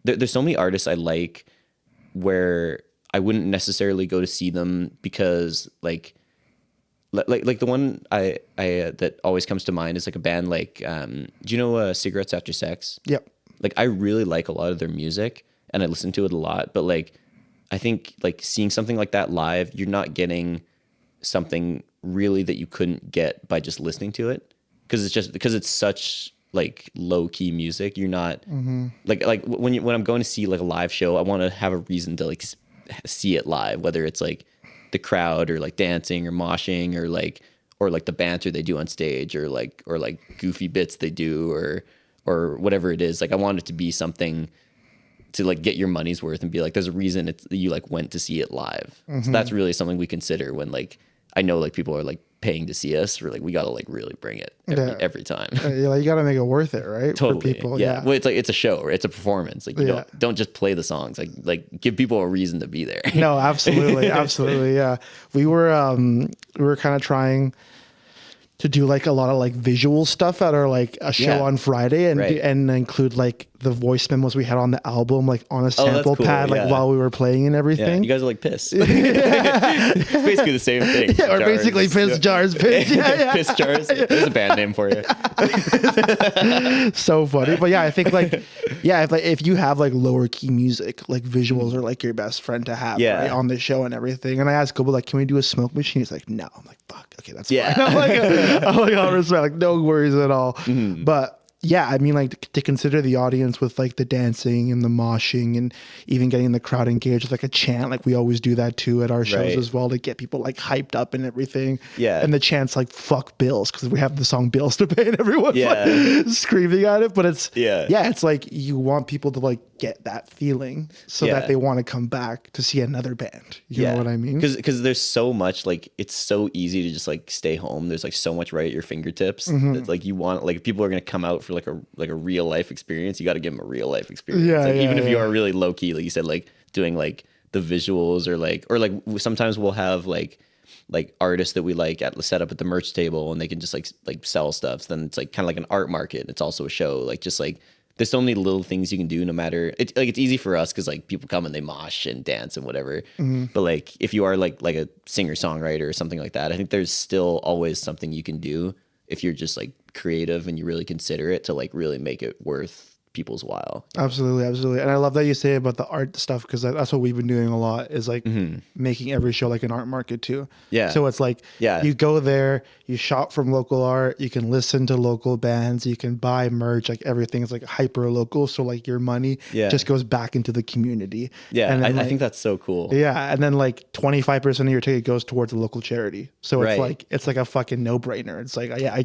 There's so many artists I like where I wouldn't necessarily go to see them because like the one I that always comes to mind is like a band like do you know Cigarettes After Sex? Yep. Like I really like a lot of their music and I listen to it a lot, but like I think like seeing something like that live, you're not getting something really that you couldn't get by just listening to it, because it's such like low key music. You're not like when I'm going to see like a live show, I want to have a reason to like see it live, whether it's like the crowd or like dancing or moshing or like the banter they do on stage or like goofy bits they do or whatever it is. Like I want it to be something to like get your money's worth and be like, there's a reason you like went to see it live. So that's really something we consider when like, I know like people are like paying to see us. We're like, we got to like really bring it every time. You got to make it worth it, right? Totally. For people. Yeah. Well, it's like, it's a show, right? It's a performance. Like you don't just play the songs, like give people a reason to be there. No, absolutely. Absolutely. Yeah. We were kind of trying to do like a lot of like visual stuff at our like a show on Friday and include like the voice memos we had on the album, like on a sample pad, like while we were playing and everything. Yeah. You guys are like Piss. It's basically the same thing. Yeah, or basically Piss Jars. Piss, Piss Jars. There's a band name for you. So funny. But yeah, I think like, if you have like lower key music, like visuals are like your best friend to have right, on the show and everything. And I asked Gobo, like, can we do a smoke machine? He's like, no. I'm like, fuck. Okay, that's fine. I'm like, all respect, like no worries at all. But yeah, I mean, like to consider the audience with like the dancing and the moshing and even getting the crowd engaged with like a chant, like we always do that too at our shows as well to get people like hyped up and everything. Yeah. And the chants like fuck bills, because we have the song Bills to Pay and everyone's like screaming at it. But it's it's like you want people to like get that feeling so that they want to come back to see another band. You know what I mean? Because there's so much, like it's so easy to just like stay home. There's like so much right at your fingertips that like you want, like people are gonna come out for like a real life experience. You got to give them a real life experience. Even if you are really low key, like you said, like doing like the visuals or like sometimes we'll have like artists that we like set up at the merch table and they can just like sell stuff. So then it's like kind of like an art market. It's also a show. Like just like there's so many little things you can do. No matter it's easy for us because like people come and they mosh and dance and whatever. But like if you are like a singer songwriter or something like that, I think there's still always something you can do if you're just like creative and you really consider it to like really make it worth people's while. Absolutely. And I love that you say about the art stuff, because that's what we've been doing a lot, is like making every show like an art market too. Yeah. So it's like you go there, you shop from local art, you can listen to local bands, you can buy merch, like everything's like hyper local. So like your money just goes back into the community. Yeah. And I think that's so cool. Yeah. And then like 25% of your ticket goes towards a local charity. So it's like a fucking no brainer. It's like, I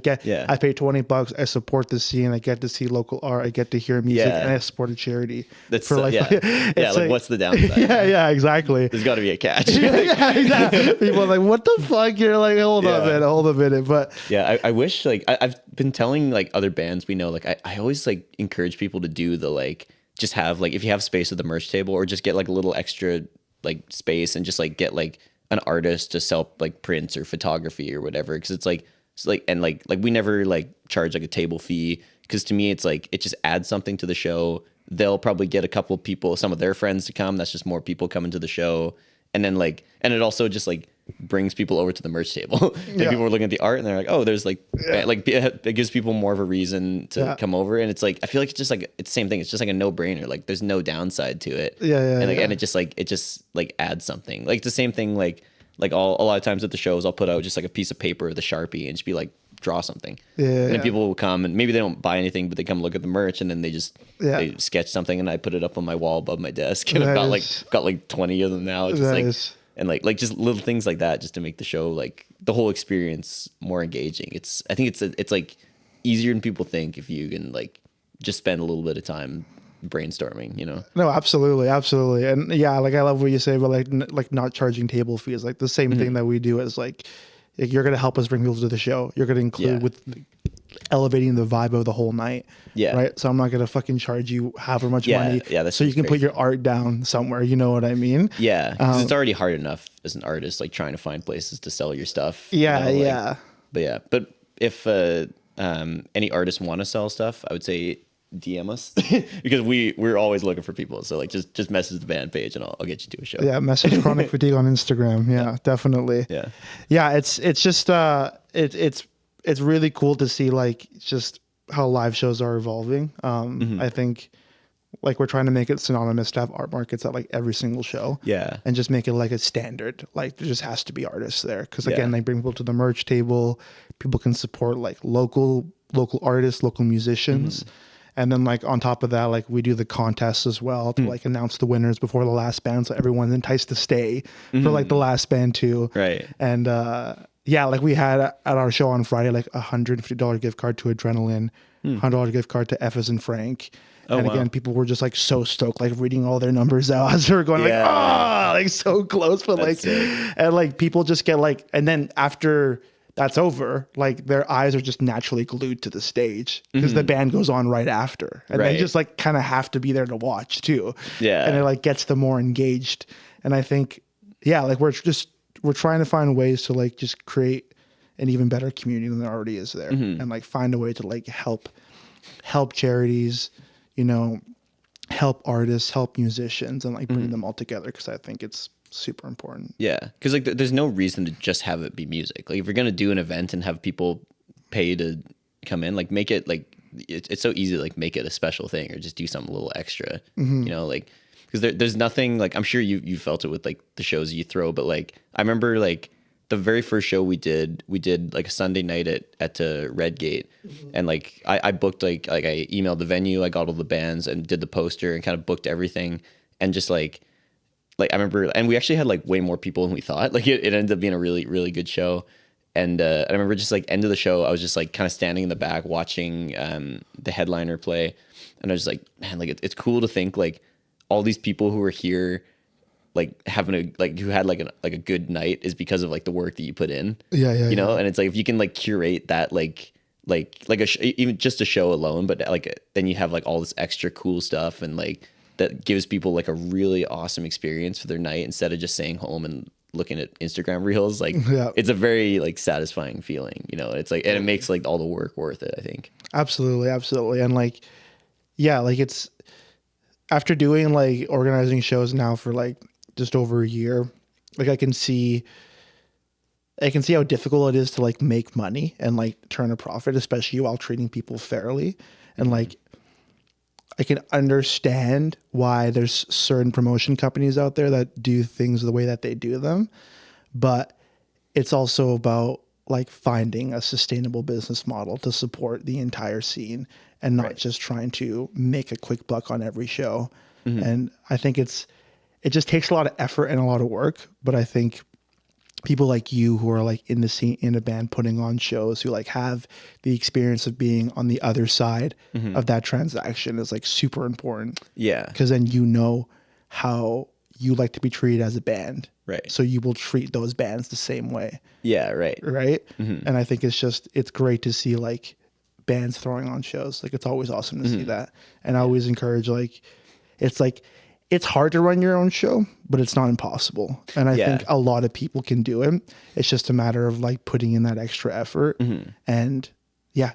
pay $20, I support the scene, I get to see local art, I get to hear music, and I support a charity. That's for like, like what's the downside? Yeah, exactly. There's got to be a catch. Exactly. People are like, what the fuck? You're like, hold a minute. But I wish, like, I've been telling like other bands we know, like I always like encourage people to do the like, just have like, if you have space at the merch table, or just get like a little extra like space and just like get like an artist to sell like prints or photography or whatever. Cause it's like and like we never like charge like a table fee. Because to me, it's like, it just adds something to the show. They'll probably get a couple of people, some of their friends to come. That's just more people coming to the show. And then like, and it also just like brings people over to the merch table. Like people are looking at the art and they're like, oh, there's like, like it gives people more of a reason to come over. And it's like, I feel like it's just like, it's the same thing. It's just like a no brainer. Like there's no downside to it. And it just adds something. Like it's the same thing. Like a lot of times at the shows, I'll put out just like a piece of paper with a Sharpie and just be like, draw something. And then people will come and maybe they don't buy anything, but they come look at the merch and then they just they sketch something and I put it up on my wall above my desk. And I've got like 20 of them now. It's just like, and like just little things like that just to make the show, like the whole experience more engaging. I think it's like easier than people think if you can like just spend a little bit of time brainstorming, you know? No, absolutely. And like I love what you say about like not charging table fees. Like the same thing that we do is like, you're going to help us bring people to the show. You're going to include with elevating the vibe of the whole night. Yeah. Right. So I'm not going to fucking charge you however much money. Yeah. So you can put your art down somewhere. You know what I mean? Yeah. Because it's already hard enough as an artist, like trying to find places to sell your stuff. Yeah. You know, but if any artists want to sell stuff, I would say DM us because we're always looking for people. So like just message the band page and I'll get you to a show. Yeah, message Chronic Fatigue on Instagram. Yeah, definitely. Yeah. It's just it's really cool to see like just how live shows are evolving. I think Like we're trying to make it synonymous to have art markets at like every single show. Yeah. And just make it like a standard. Like there just has to be artists there. Cause Yeah. again, they bring people to the merch table. People can support like local artists, local musicians. And then like on top of that, like we do the contests as well to like announce the winners before the last band. So everyone's enticed to stay for like the last band too. Right. And yeah, like we had at our show on Friday, like $150 gift card to Adrenaline, $100 gift card to F as in Frank. And again, people were just like so stoked, like reading all their numbers out as they were going like, like so close. But that's like, sick. And like people just get like, and then after that's over, like their eyes are just naturally glued to the stage because the band goes on right after. And they just like kind of have to be there to watch too. Yeah. And it like gets them more engaged. And I think, yeah, like we're trying to find ways to like just create an even better community than there already is there. And like find a way to like help charities, you know, help artists, help musicians, and like bring them all together because I think it's super important. Yeah, because like there's no reason to just have it be music. Like if you're gonna do an event and have people pay to come in, like make it like it's so easy to like make it a special thing or just do something a little extra. You know, like because there's nothing like I'm sure you felt it with like the shows you throw, but like I remember like the very first show we did like a Sunday night at Redgate, and like I booked like I emailed the venue, I got all the bands and did the poster and kind of booked everything, and just like I remember, and we actually had like way more people than we thought. Like it ended up being a really, really good show. And I remember just like end of the show, I was just like kind of standing in the back watching the headliner play. And I was just like, man, like it's cool to think like all these people who are here, like having a, like who had like a good night is because of like the work that you put in. Yeah. You know? And it's like, if you can like curate that, even just a show alone, but like, then you have like all this extra cool stuff and like, that gives people like a really awesome experience for their night instead of just staying home and looking at Instagram reels. Like it's a very like satisfying feeling, you know, it's like, and it makes like all the work worth it, I think. Absolutely. And like, yeah, like it's after doing like organizing shows now for like just over a year, like I can see how difficult it is to like make money and like turn a profit, especially while treating people fairly. And like, I can understand why there's certain promotion companies out there that do things the way that they do them, but it's also about like finding a sustainable business model to support the entire scene and not just trying to make a quick buck on every show. And I think it just takes a lot of effort and a lot of work, but I think people like you who are like in the scene, in a band, putting on shows, who like have the experience of being on the other side of that transaction is like super important. Yeah. Because then you know how you like to be treated as a band. Right. So you will treat those bands the same way. Yeah. Right. Right. And I think it's great to see like bands throwing on shows. Like it's always awesome to see that. And I always encourage it's hard to run your own show, but it's not impossible. And I think a lot of people can do it. It's just a matter of like putting in that extra effort and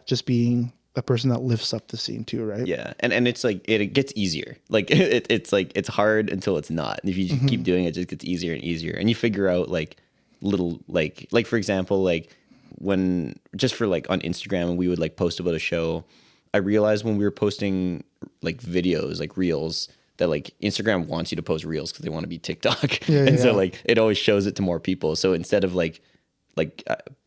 just being a person that lifts up the scene too, right? Yeah. And it's like, it gets easier. Like it's like, it's hard until it's not. And if you just keep doing it, it just gets easier and easier. And you figure out like little, like for example, like when just for like on Instagram, we would like post about a show. I realized when we were posting like videos, like reels, that like Instagram wants you to post reels because they want to be TikTok. So like it always shows it to more people. So instead of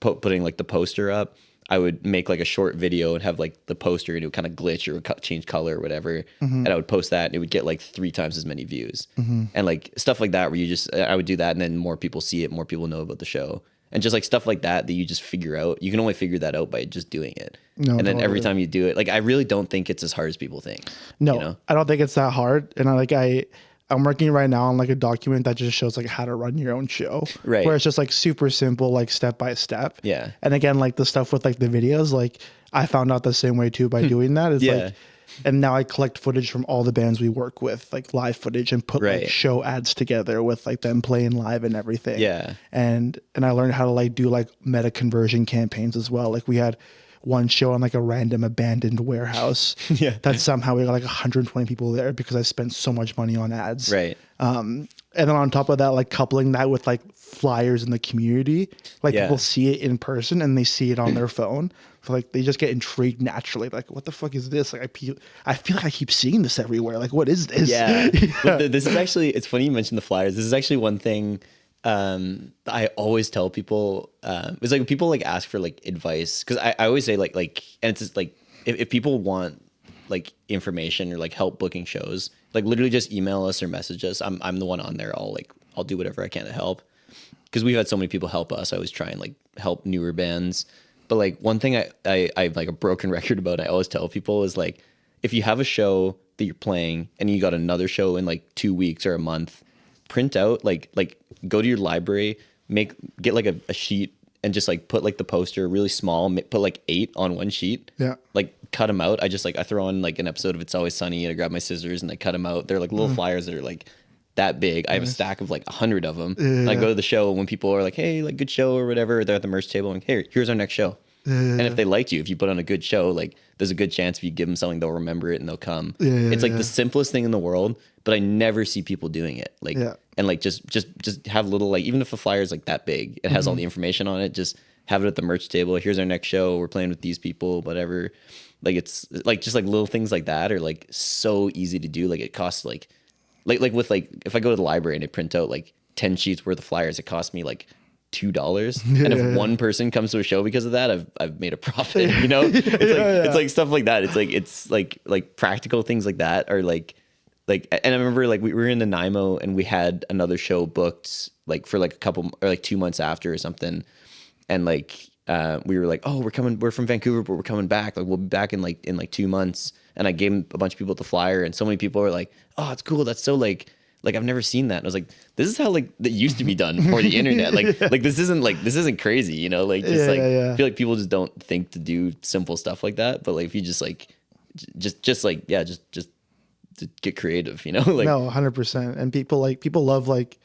putting like the poster up, I would make like a short video and have like the poster and it would kind of glitch or change color or whatever. And I would post that and it would get like 3 times as many views. And like stuff like that where I would do that and then more people see it, more people know about the show. And just like stuff like that you just figure out. You can only figure that out by just doing it. No, and then every time you do it, like I really don't think it's as hard as people think. No, you know? I don't think it's that hard. And I'm working right now on like a document that just shows like how to run your own show. Right. Where it's just like super simple, like step by step. Yeah. And again, like the stuff with like the videos, like I found out the same way too by doing that. It's like, and now I collect footage from all the bands we work with, like live footage, and put like show ads together with like them playing live and everything. Yeah. And I learned how to like do like meta conversion campaigns as well. Like we had one show on like a random abandoned warehouse that somehow we got like 120 people there because I spent so much money on ads. Right. And then on top of that, like coupling that with like flyers in the community, like Yeah. people see it in person and they see it on their phone. So like they just get intrigued naturally. Like, what the fuck is this? Like I feel like I keep seeing this everywhere. Like, what is this? Yeah. This is actually, it's funny you mentioned the flyers. This is actually one thing I always tell people. It's like people like ask for like advice, because I always say like, and it's just like, if people want like information or like help booking shows, like literally just email us or message us. I'm the one on there. I'll do whatever I can to help, because we've had so many people help us. I always try and like help newer bands. But like one thing I like a broken record about, I always tell people is like, if you have a show that you're playing and you got another show in like 2 weeks or a month, print out like go to your library, get like a sheet and just like put like the poster really small, put like 8 on one sheet. Yeah. Like cut them out. I throw on like an episode of It's Always Sunny and I grab my scissors and I cut them out. They're like little flyers that are like that big. I have a stack of like 100 of them. And I go to the show, and when people are like, hey, like good show or whatever, they're at the merch table and hey, here's our next show. And if they liked you, if you put on a good show, like there's a good chance if you give them something, they'll remember it and they'll come. It's like the simplest thing in the world, but I never see people doing it. Like, and like just have little, like, even if the flyer is like that big, it has all the information on it, just have it at the merch table. Here's our next show. We're playing with these people, whatever. Like, it's like, just like little things like that are like so easy to do. Like it costs like with like, if I go to the library and I print out like 10 sheets worth of flyers, it costs me like $2. And if one person comes to a show because of that, I've made a profit, you know? It's like stuff like that. It's like practical things like that are like, and I remember like we were in Nanaimo and we had another show booked like for like a couple or like 2 months after or something. And like, we were like, oh, we're from Vancouver, but we're coming back. Like we'll be back in like 2 months. And I gave a bunch of people the flyer, and so many people were like, oh, it's cool. That's so like I've never seen that. And I was like, this is how like that used to be done before the internet. Like this isn't crazy, you know? Like just I feel like people just don't think to do simple stuff like that. But like if you just like just to get creative, you know? Like no, 100%. And people love like,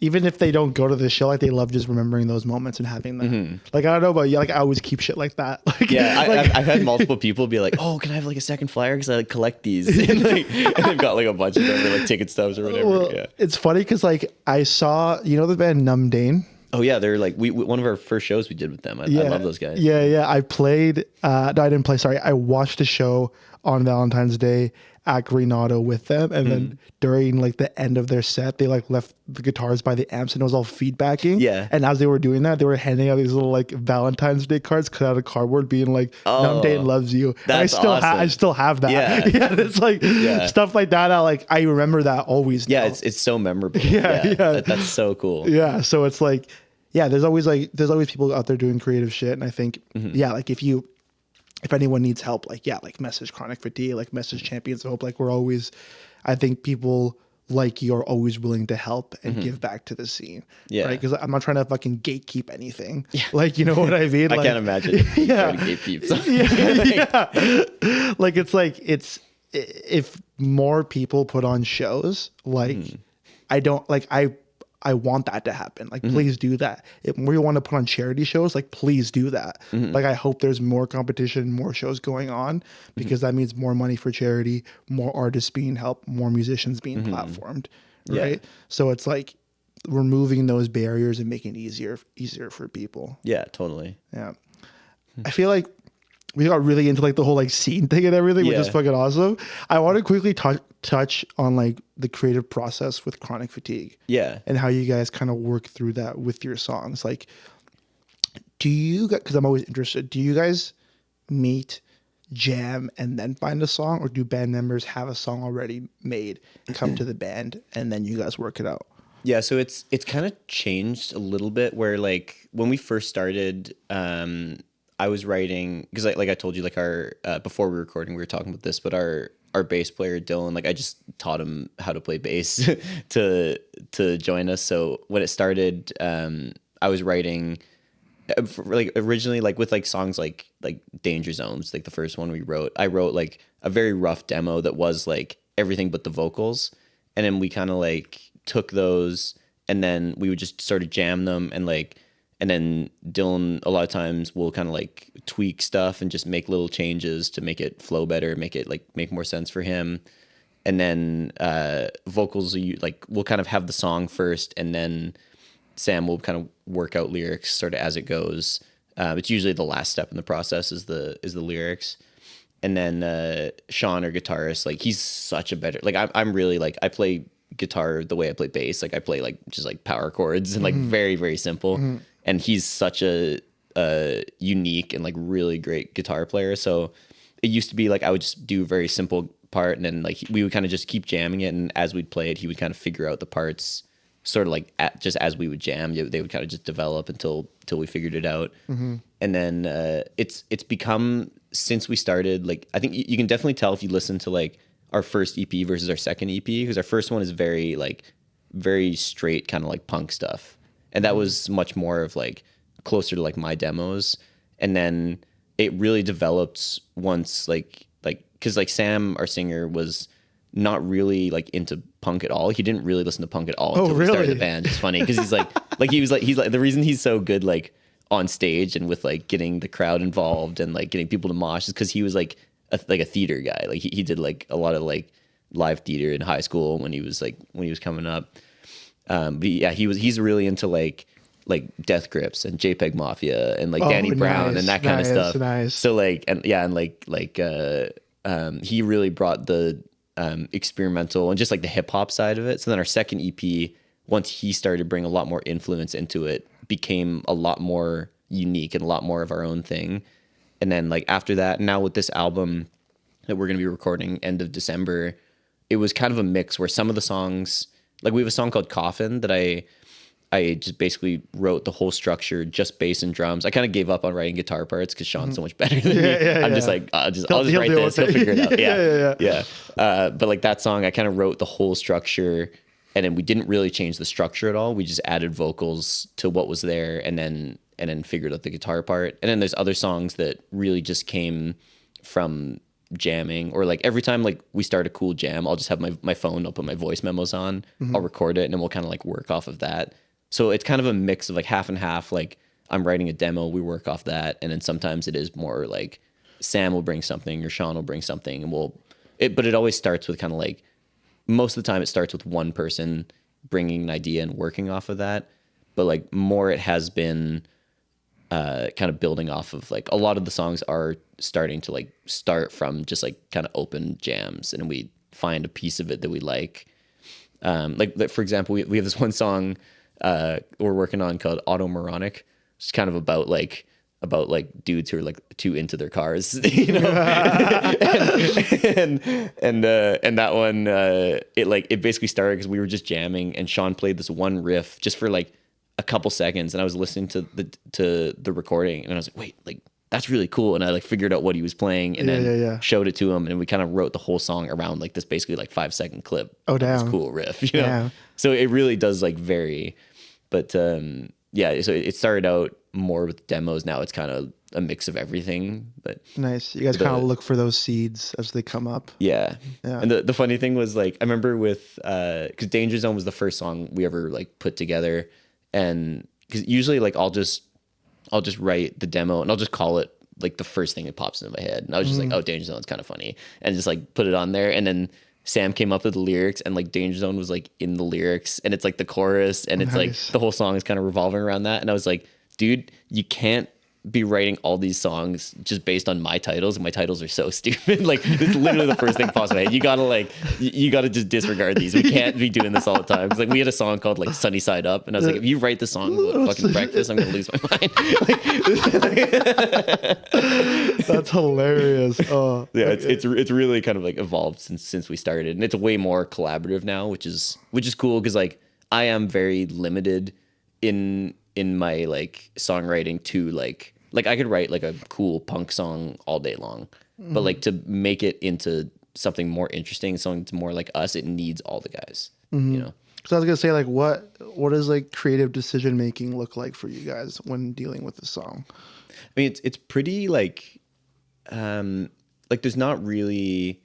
even if they don't go to the show, like they love just remembering those moments and having them. Like, I don't know about you, like I always keep shit like that. Like, yeah, I've had multiple people be like, "Oh, can I have like a second flyer? Because I like collect these." And they've got like a bunch of them, or like ticket stubs or whatever. Well, it's funny because like I saw, you know, the band Numb Dane. Oh yeah, they're like one of our first shows we did with them. I love those guys. Yeah. I played. No, I didn't play. Sorry, I watched a show on Valentine's Day at Greenado with them, and then during like the end of their set, they like left the guitars by the amps, and it was all feedbacking. Yeah. And as they were doing that, they were handing out these little like Valentine's Day cards cut out of cardboard, being like, "Numb Dane loves you." That's and awesome. I still have that. Yeah. Yeah. It's like stuff like that. I remember that always. Yeah, now. it's so memorable. Yeah. That's so cool. Yeah. So it's like, yeah, there's always people out there doing creative shit, and I think like if anyone needs help, like message Chronic Fatigue, like message Champions of Hope. Like I think people like you are always willing to help and give back to the scene. Yeah. Right. Because I'm not trying to fucking gatekeep anything. Yeah. Like, you know what I mean? I can't imagine trying to gatekeep something. Yeah. Like it's if more people put on shows, like I want that to happen. Like, please do that. If we want to put on charity shows, like, please do that. Like, I hope there's more competition, more shows going on, because that means more money for charity, more artists being helped, more musicians being platformed, right? Yeah. So it's like removing those barriers and making it easier for people. Yeah, totally. Yeah. I feel like we got really into like the whole like scene thing and everything, which is fucking awesome. I want to quickly touch on like the creative process with Chronic Fatigue. Yeah. And how you guys kind of work through that with your songs. Like, do you guys, because I'm always interested, do you guys meet, jam, and then find a song? Or do band members have a song already made, come to the band, and then you guys work it out? Yeah, so it's kind of changed a little bit, where like when we first started, I was writing, because like I told you, like our before we were recording, we were talking about this, but our bass player Dylan, like I just taught him how to play bass to join us. So when it started, I was writing like originally like with like songs like Danger Zones, like the first one I wrote like a very rough demo that was like everything but the vocals, and then we kind of like took those, and then we would just sort of jam them, and then Dylan a lot of times will kind of like tweak stuff and just make little changes to make it flow better, make more sense for him. and then vocals like we'll kind of have the song first, and then Sam will kind of work out lyrics sort of as it goes. It's usually the last step in the process is the lyrics. And then Sean, our guitarist, like he's such a better, like I'm really like, I play guitar the way I play bass. Like I play like just like power chords and like very, very simple. And he's such a unique and like really great guitar player. So it used to be like I would just do a very simple part, and then like we would kind of just keep jamming it. And as we'd play it, he would kind of figure out the parts sort of like just as we would jam. They would kind of just develop until we figured it out. And then it's become, since we started, like I think you can definitely tell if you listen to like our first EP versus our second EP, because our first one is very straight kind of like punk stuff, and that was much more of like closer to like my demos. And then it really developed once like because like Sam, our singer, was not really like into punk at all. He didn't really listen to punk at all until we started the band. It's funny because he's like he's like the reason he's so good like on stage and with like getting the crowd involved and like getting people to mosh is because he was like a theater guy. Like he did like a lot of like live theater in high school when he was coming up. But yeah, he's really into like Death Grips and JPEG Mafia and like Danny Brown and that kind of stuff. Nice. So like, and yeah, and he really brought the experimental and just like the hip hop side of it. So then our second EP, once he started to bring a lot more influence into it, became a lot more unique and a lot more of our own thing. And then like after that, now with this album that we're going to be recording end of December, it was kind of a mix where some of the songs, like we have a song called Coffin that I just basically wrote the whole structure, just bass and drums. I kind of gave up on writing guitar parts because Sean's so much better than me. I'm just like, I'll just write this. He'll figure it out. But like that song, I kind of wrote the whole structure, and then we didn't really change the structure at all. We just added vocals to what was there, and then figured out the guitar part. And then there's other songs that really just came from jamming, or like every time like we start a cool jam, I'll just have my phone, I'll put my voice memos on, I'll record it, and then we'll kind of like work off of that. So it's kind of a mix of like half and half. Like I'm writing a demo, we work off that, and then sometimes it is more like Sam will bring something or Sean will bring something, and but it always starts with kind of like, most of the time it starts with one person bringing an idea and working off of that. But like more it has been kind of building off of like a lot of the songs are starting to like start from just like kind of open jams, and we find a piece of it that we like for example, we have this one song we're working on called Automoronic. It's kind of about like dudes who are like too into their cars, you know. and that one it basically started because we were just jamming, and Sean played this one riff just for like a couple seconds, and I was listening to the recording, and I was like, wait, like that's really cool. And I like figured out what he was playing, and then showed it to him, and we kind of wrote the whole song around like this basically like 5-second clip. Oh, damn. This cool riff, you know. Damn. So it really does like vary, but yeah. So it started out more with demos. Now it's kind of a mix of everything. But nice. You guys kind of look for those seeds as they come up. Yeah. And the funny thing was like I remember with because Danger Zone was the first song we ever like put together, and because usually like I'll just write the demo and I'll just call it like the first thing that pops into my head, and I was just like, oh, Danger Zone's kind of funny, and just like put it on there. And then Sam came up with the lyrics, and like Danger Zone was like in the lyrics, and it's like the chorus, and it's like the whole song is kind of revolving around that. And I was like, dude, you can't be writing all these songs just based on my titles. My titles are so stupid. Like it's literally the first thing that pops in my head. You gotta just disregard these. We can't be doing this all the time. It's like we had a song called like Sunny Side Up, and I was like, if you write the song about fucking breakfast, I'm gonna lose my mind. That's hilarious. Oh yeah, it's really kind of like evolved since we started, and it's way more collaborative now, which is cool because like I am very limited in my like songwriting to like I could write like a cool punk song all day long, but like to make it into something more interesting, something that's more like us, it needs all the guys, you know? So I was gonna say, like, what does like creative decision making look like for you guys when dealing with the song? I mean, it's pretty like there's not really,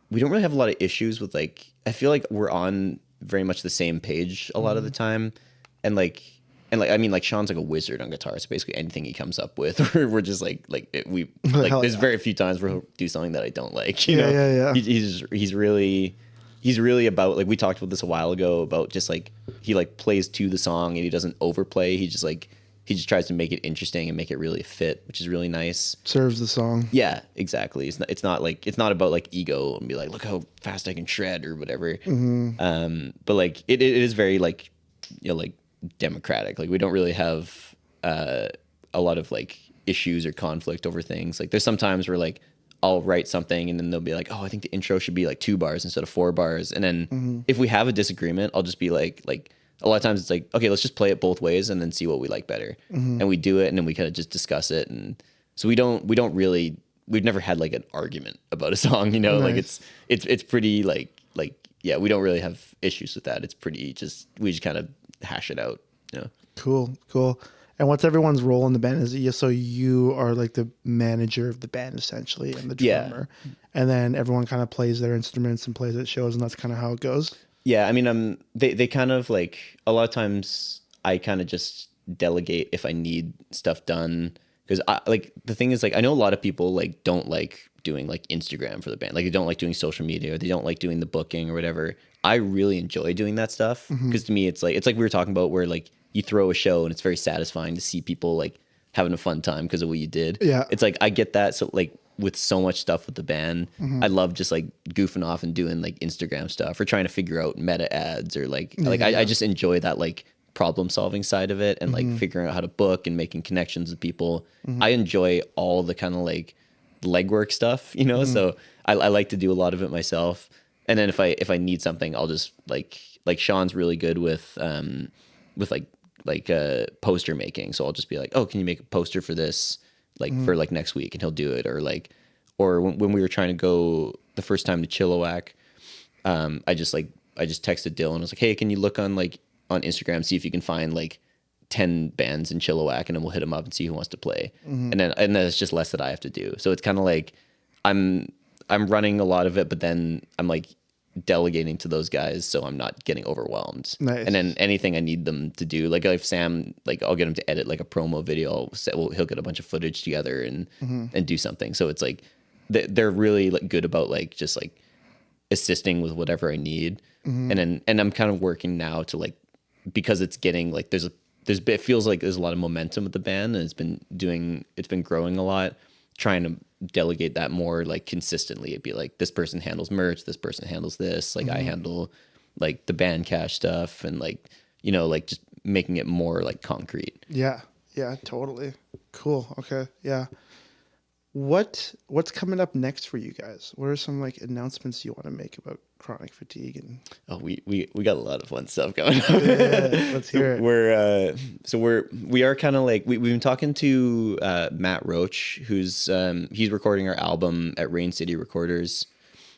we don't really have a lot of issues with like, I feel like we're on very much the same page a lot of the time, and like and like I mean like Sean's like a wizard on guitar, so basically anything he comes up with, we're just like there's very few times where he'll do something that I don't like. You know, yeah. He's really about, like, we talked about this a while ago about just like he like plays to the song and he doesn't overplay. He just tries to make it interesting and make it really fit, which is really nice. Serves the song. Yeah, exactly. It's not about like ego and be like, look how fast I can shred or whatever. But like it is very like, like democratic. Like we don't really have a lot of like issues or conflict over things. Like there's some times where like I'll write something and then they'll be like, oh, I think the intro should be like 2 bars instead of 4 bars. And then if we have a disagreement, I'll just be like a lot of times it's like, okay, let's just play it both ways and then see what we like better. And we do it and then we kind of just discuss it. And so we've never had like an argument about a song, Nice. like it's pretty like, yeah, we don't really have issues with that. It's pretty we just kind of hash it out, Cool. And what's everyone's role in the band? Is it so you are like the manager of the band essentially and the drummer, and then everyone kind of plays their instruments and plays at shows, and that's kind of how it goes? Yeah, I mean, they kind of like, a lot of times I kind of just delegate if I need stuff done, because like the thing is like I know a lot of people like don't like doing like Instagram for the band, like they don't like doing social media or they don't like doing the booking or whatever. I really enjoy doing that stuff because to me it's like we were talking about where like you throw a show and it's very satisfying to see people like having a fun time because of what you did. Yeah, it's like I get that. So like with so much stuff with the band, I love just like goofing off and doing like Instagram stuff or trying to figure out meta ads or I just enjoy that like problem solving side of it and like figuring out how to book and making connections with people. I enjoy all the kind of like legwork stuff, so I like to do a lot of it myself. And then if I need something, I'll just like Sean's really good with poster making, so I'll just be like, oh, can you make a poster for this for like next week, and he'll do it. Or when we were trying to go the first time to Chilliwack, I just texted Dylan. I was like, hey, can you look on Instagram, see if you can find like 10 bands in Chilliwack, and then we'll hit them up and see who wants to play. And then it's just less that I have to do. So it's kind of like I'm running a lot of it, but then I'm like delegating to those guys so I'm not getting overwhelmed. Nice. And then anything I need them to do, like if Sam, like I'll get him to edit like a promo video, he'll get a bunch of footage together and do something. So it's like they're really like good about like just like assisting with whatever I need. And I'm kind of working now to like, because it's getting like it feels like there's a lot of momentum with the band and it's been growing a lot, trying to delegate that more like consistently. It'd be like this person handles merch, this person handles this, like I handle like the band cash stuff, and like like just making it more like concrete. Yeah, totally. Cool. Okay. Yeah. What's coming up next for you guys? What are some like announcements you want to make about Chronic Fatigue? And we got a lot of fun stuff going up. Yeah, let's hear it. We are kind of like we've been talking to Matt Roach, who's he's recording our album at Rain City Recorders.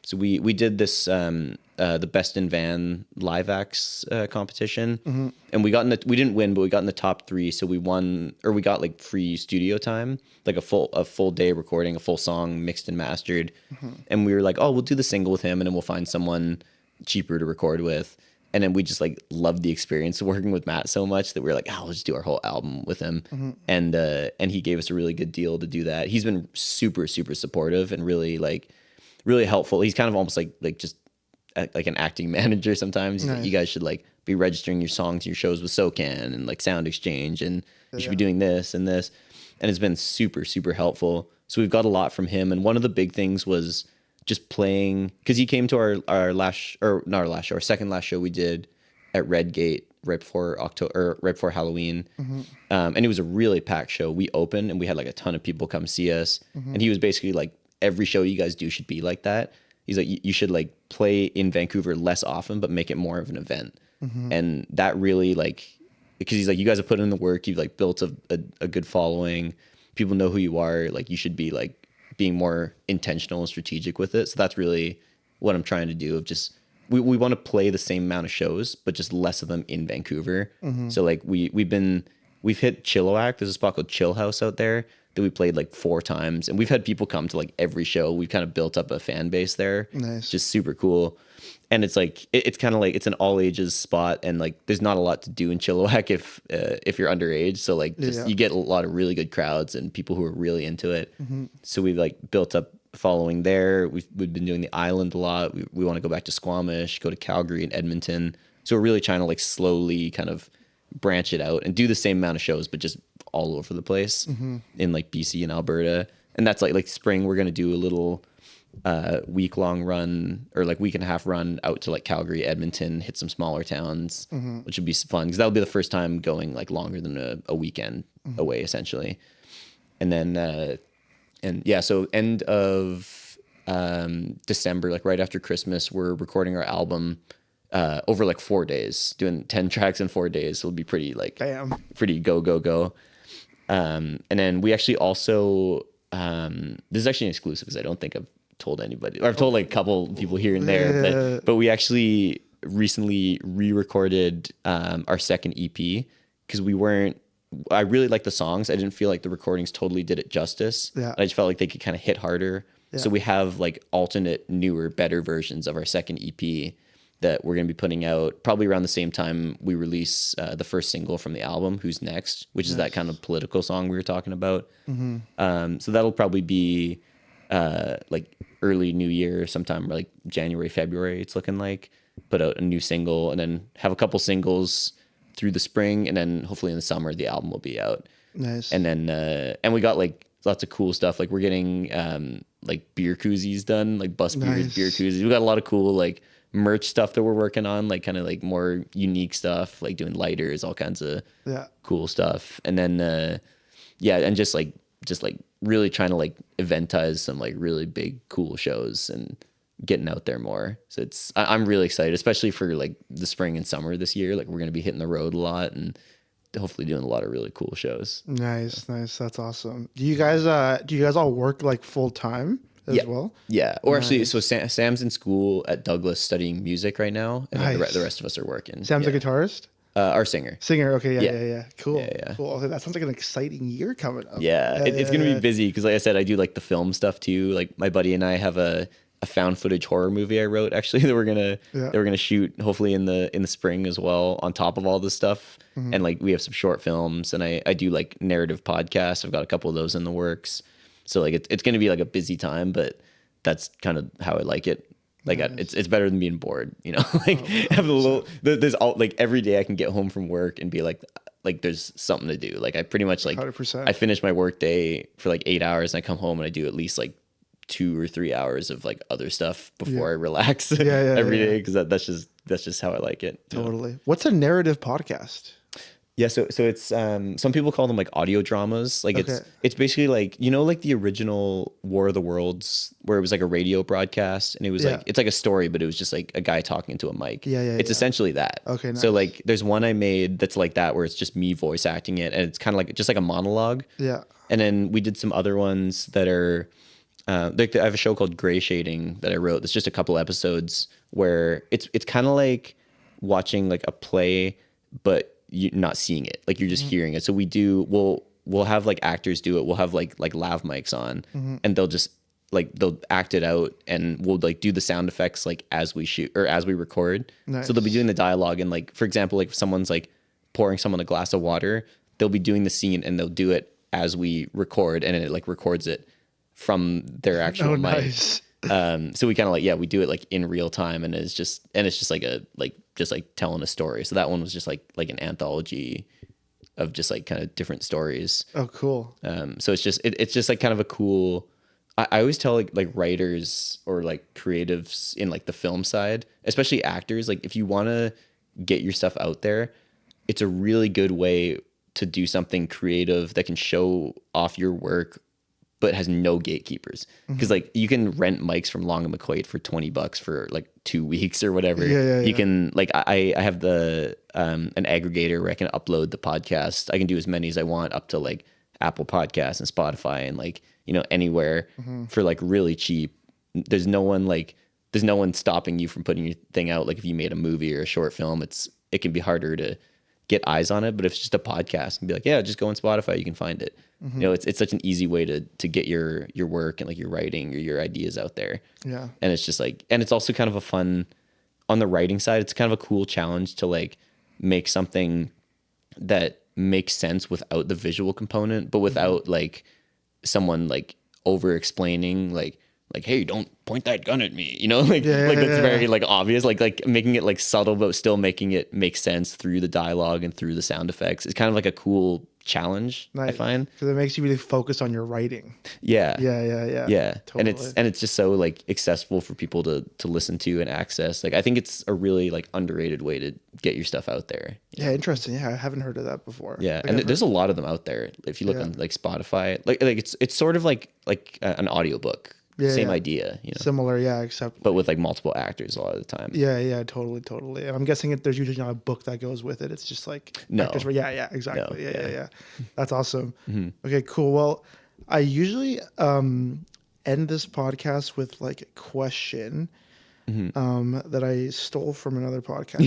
So we did this the Best in Van live acts competition, and we didn't win, but we got in the top 3. So we got like free studio time, like a full day recording, a full song mixed and mastered. And we were like, oh, we'll do the single with him, and then we'll find someone cheaper to record with. And then we just like loved the experience of working with Matt so much that we were like, oh, let's just do our whole album with him. And he gave us a really good deal to do that. He's been super, super supportive and really helpful. He's kind of almost like just like an acting manager sometimes. He's like, you guys should like be registering your songs, your shows with SoCan and like Sound Exchange, and you should be doing this and this. And it's been super, super helpful. So we've got a lot from him. And one of the big things was just playing, because he came to our second last show we did at Redgate right before Halloween. And it was a really packed show. We opened and we had like a ton of people come see us. And he was basically like, every show you guys do should be like that. He's like, you should like play in Vancouver less often, but make it more of an event. And that really like, because he's like, you guys have put in the work, you've like built a good following, people know who you are, like you should be like being more intentional and strategic with it. So that's really what I'm trying to do, of just we want to play the same amount of shows, but just less of them in Vancouver. So like we've hit Chilliwack. There's a spot called Chill House out there that we played like 4 times, and we've had people come to like every show. We've kind of built up a fan base there. Nice. Just super cool. and it's like it's kind of like it's an all ages spot, and like there's not a lot to do in Chilliwack if you're underage. So like just you get a lot of really good crowds and people who are really into it. So we've like built up a following there. We've been doing the island a lot. We want to go back to Squamish, go to Calgary and Edmonton. So we're really trying to like slowly kind of branch it out and do the same amount of shows, but just all over the place in like BC and Alberta. And that's like spring, we're going to do a little week long run or like week and a half run out to like Calgary, Edmonton, hit some smaller towns, which would be fun because that'll be the first time going like longer than a weekend away essentially. And then, so end of December, like right after Christmas, we're recording our album over like 4 days, doing 10 tracks in 4 days. So it'll be pretty like, pretty go. And then we actually also, this is actually an exclusive because I don't think I've told anybody. Or I've told like a couple people here and there, but we actually recently re-recorded our second EP because I really like the songs. I didn't feel like the recordings totally did it justice. Yeah. I just felt like they could kind of hit harder. Yeah. So we have like alternate, newer, better versions of our second EP that we're going to be putting out probably around the same time we release the first single from the album, Who's Next, which is that kind of political song we were talking about. So that'll probably be like early New Year, sometime like January, February, it's looking like. Put out a new single and then have a couple singles through the spring, and then hopefully in the summer the album will be out. Nice. And then and we got like lots of cool stuff. Like we're getting like beer koozies done, like bus beers, beer koozies. We got a lot of cool like merch stuff that we're working on, like kind of like more unique stuff, like doing lighters, all kinds of cool stuff. And then and just like really trying to like eventize some like really big cool shows and getting out there more. So I'm really excited, especially for like the spring and summer this year. Like we're going to be hitting the road a lot and hopefully doing a lot of really cool shows. Nice. That's awesome. Do you guys all work like full time as well? Yeah. Or actually, so Sam's in school at Douglas studying music right now, and then the rest of us are working. Sam's a guitarist? Our singer. Okay, yeah. Cool. Yeah. Cool. Okay, that sounds like an exciting year coming up. Yeah, it's going to be busy because, like I said, I do like the film stuff too. Like my buddy and I have a found footage horror movie I wrote actually that we're gonna shoot hopefully in the spring as well, on top of all this stuff. And like we have some short films, and I do like narrative podcasts. I've got a couple of those in the works. So like it's gonna be like a busy time, but that's kind of how I like it. Like it's better than being bored, you know. Like have a little. There's all like every day I can get home from work and be like there's something to do. Like I pretty much like 100%. I finish my work day for like 8 hours, and I come home and I do at least like 2 or 3 hours of like other stuff before I relax every day, because that's just how I like it. Totally. You know? What's a narrative podcast? Yeah, so it's some people call them like audio dramas. Like it's basically like, you know, like the original War of the Worlds, where it was like a radio broadcast, and it was like it's like a story, but it was just like a guy talking into a mic. It's essentially that. Okay. Nice. So like there's one I made that's like that, where it's just me voice acting it, and it's kind of like just like a monologue. Yeah. And then we did some other ones that are like I have a show called Gray Shading that I wrote. It's just a couple episodes where it's kind of like watching like a play, but you're not seeing it, like you're just hearing it. So we'll have like actors do it. We'll have like lav mics on, and they'll act it out, and we'll like do the sound effects like as we shoot or as we record. Nice. So they'll be doing the dialogue, and like for example, like if someone's like pouring someone a glass of water, they'll be doing the scene and they'll do it as we record, and it like records it from their actual mic. Nice. So we kind of like we do it like in real time, and it's just like just like telling a story. So that one was just like an anthology of just like kind of different stories. Oh, cool. So it's just like kind of a cool. I always tell like writers or like creatives in like the film side, especially actors, like if you want to get your stuff out there, it's a really good way to do something creative that can show off your work, but has no gatekeepers. Because like you can rent mics from Long and McQuaid for $20 for like 2 weeks or whatever. You can like I have the an aggregator where I can upload the podcast. I can do as many as I want, up to like Apple Podcasts and Spotify and like, you know, anywhere for like really cheap. There's no one stopping you from putting your thing out. Like if you made a movie or a short film, it can be harder to get eyes on it. But if it's just a podcast, and be like, just go on Spotify, you can find it. You know, it's such an easy way to get your work and like your writing or your ideas out there. Yeah. And it's just like, and it's also kind of a fun, on the writing side, it's kind of a cool challenge to like make something that makes sense without the visual component, but without like someone like over explaining like, hey, don't point that gun at me, like that's very like obvious, like making it like subtle but still making it make sense through the dialogue and through the sound effects. It's kind of like a cool challenge. Nice. I find, because it makes you really focus on your writing. Yeah Totally. And it's just so like accessible for people to listen to and access. Like I think it's a really like underrated way to get your stuff out there. Interesting. I haven't heard of that before. Like, and there's a lot of them out there if you look on like Spotify. Like it's sort of like an audiobook. Same idea, Similar, except but with like multiple actors a lot of the time. Totally. And I'm guessing there's usually not a book that goes with it. It's just like actors. Exactly. No, That's awesome. Mm-hmm. Okay, cool. Well, I usually end this podcast with like a question that I stole from another podcast.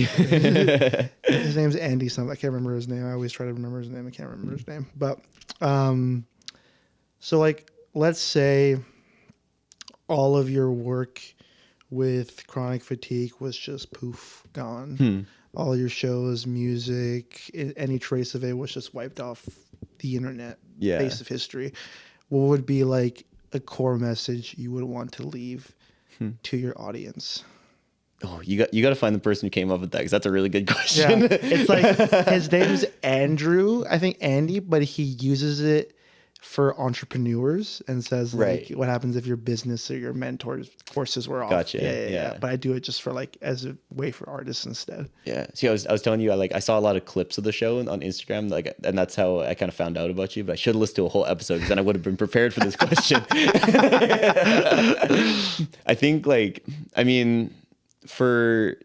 His name's Andy something. I can't remember his name. I always try to remember his name. I can't remember his name. But so like let's say all of your work with Chronic Fatigue was just poof, gone. All your shows, music, any trace of it was just wiped off the internet, face of history. What would be like a core message you would want to leave to your audience? Oh, you got to find the person who came up with that, because that's a really good question. Yeah. It's like his name's Andrew, I think Andy, but he uses it for entrepreneurs and says like what happens if your business or your mentor's courses were off. Gotcha. Yeah. But I do it just for like as a way for artists instead. See, I was telling you, I saw a lot of clips of the show on Instagram, like, and that's how I kind of found out about you. But I should have listened to a whole episode, because then I would have been prepared for this question. I think for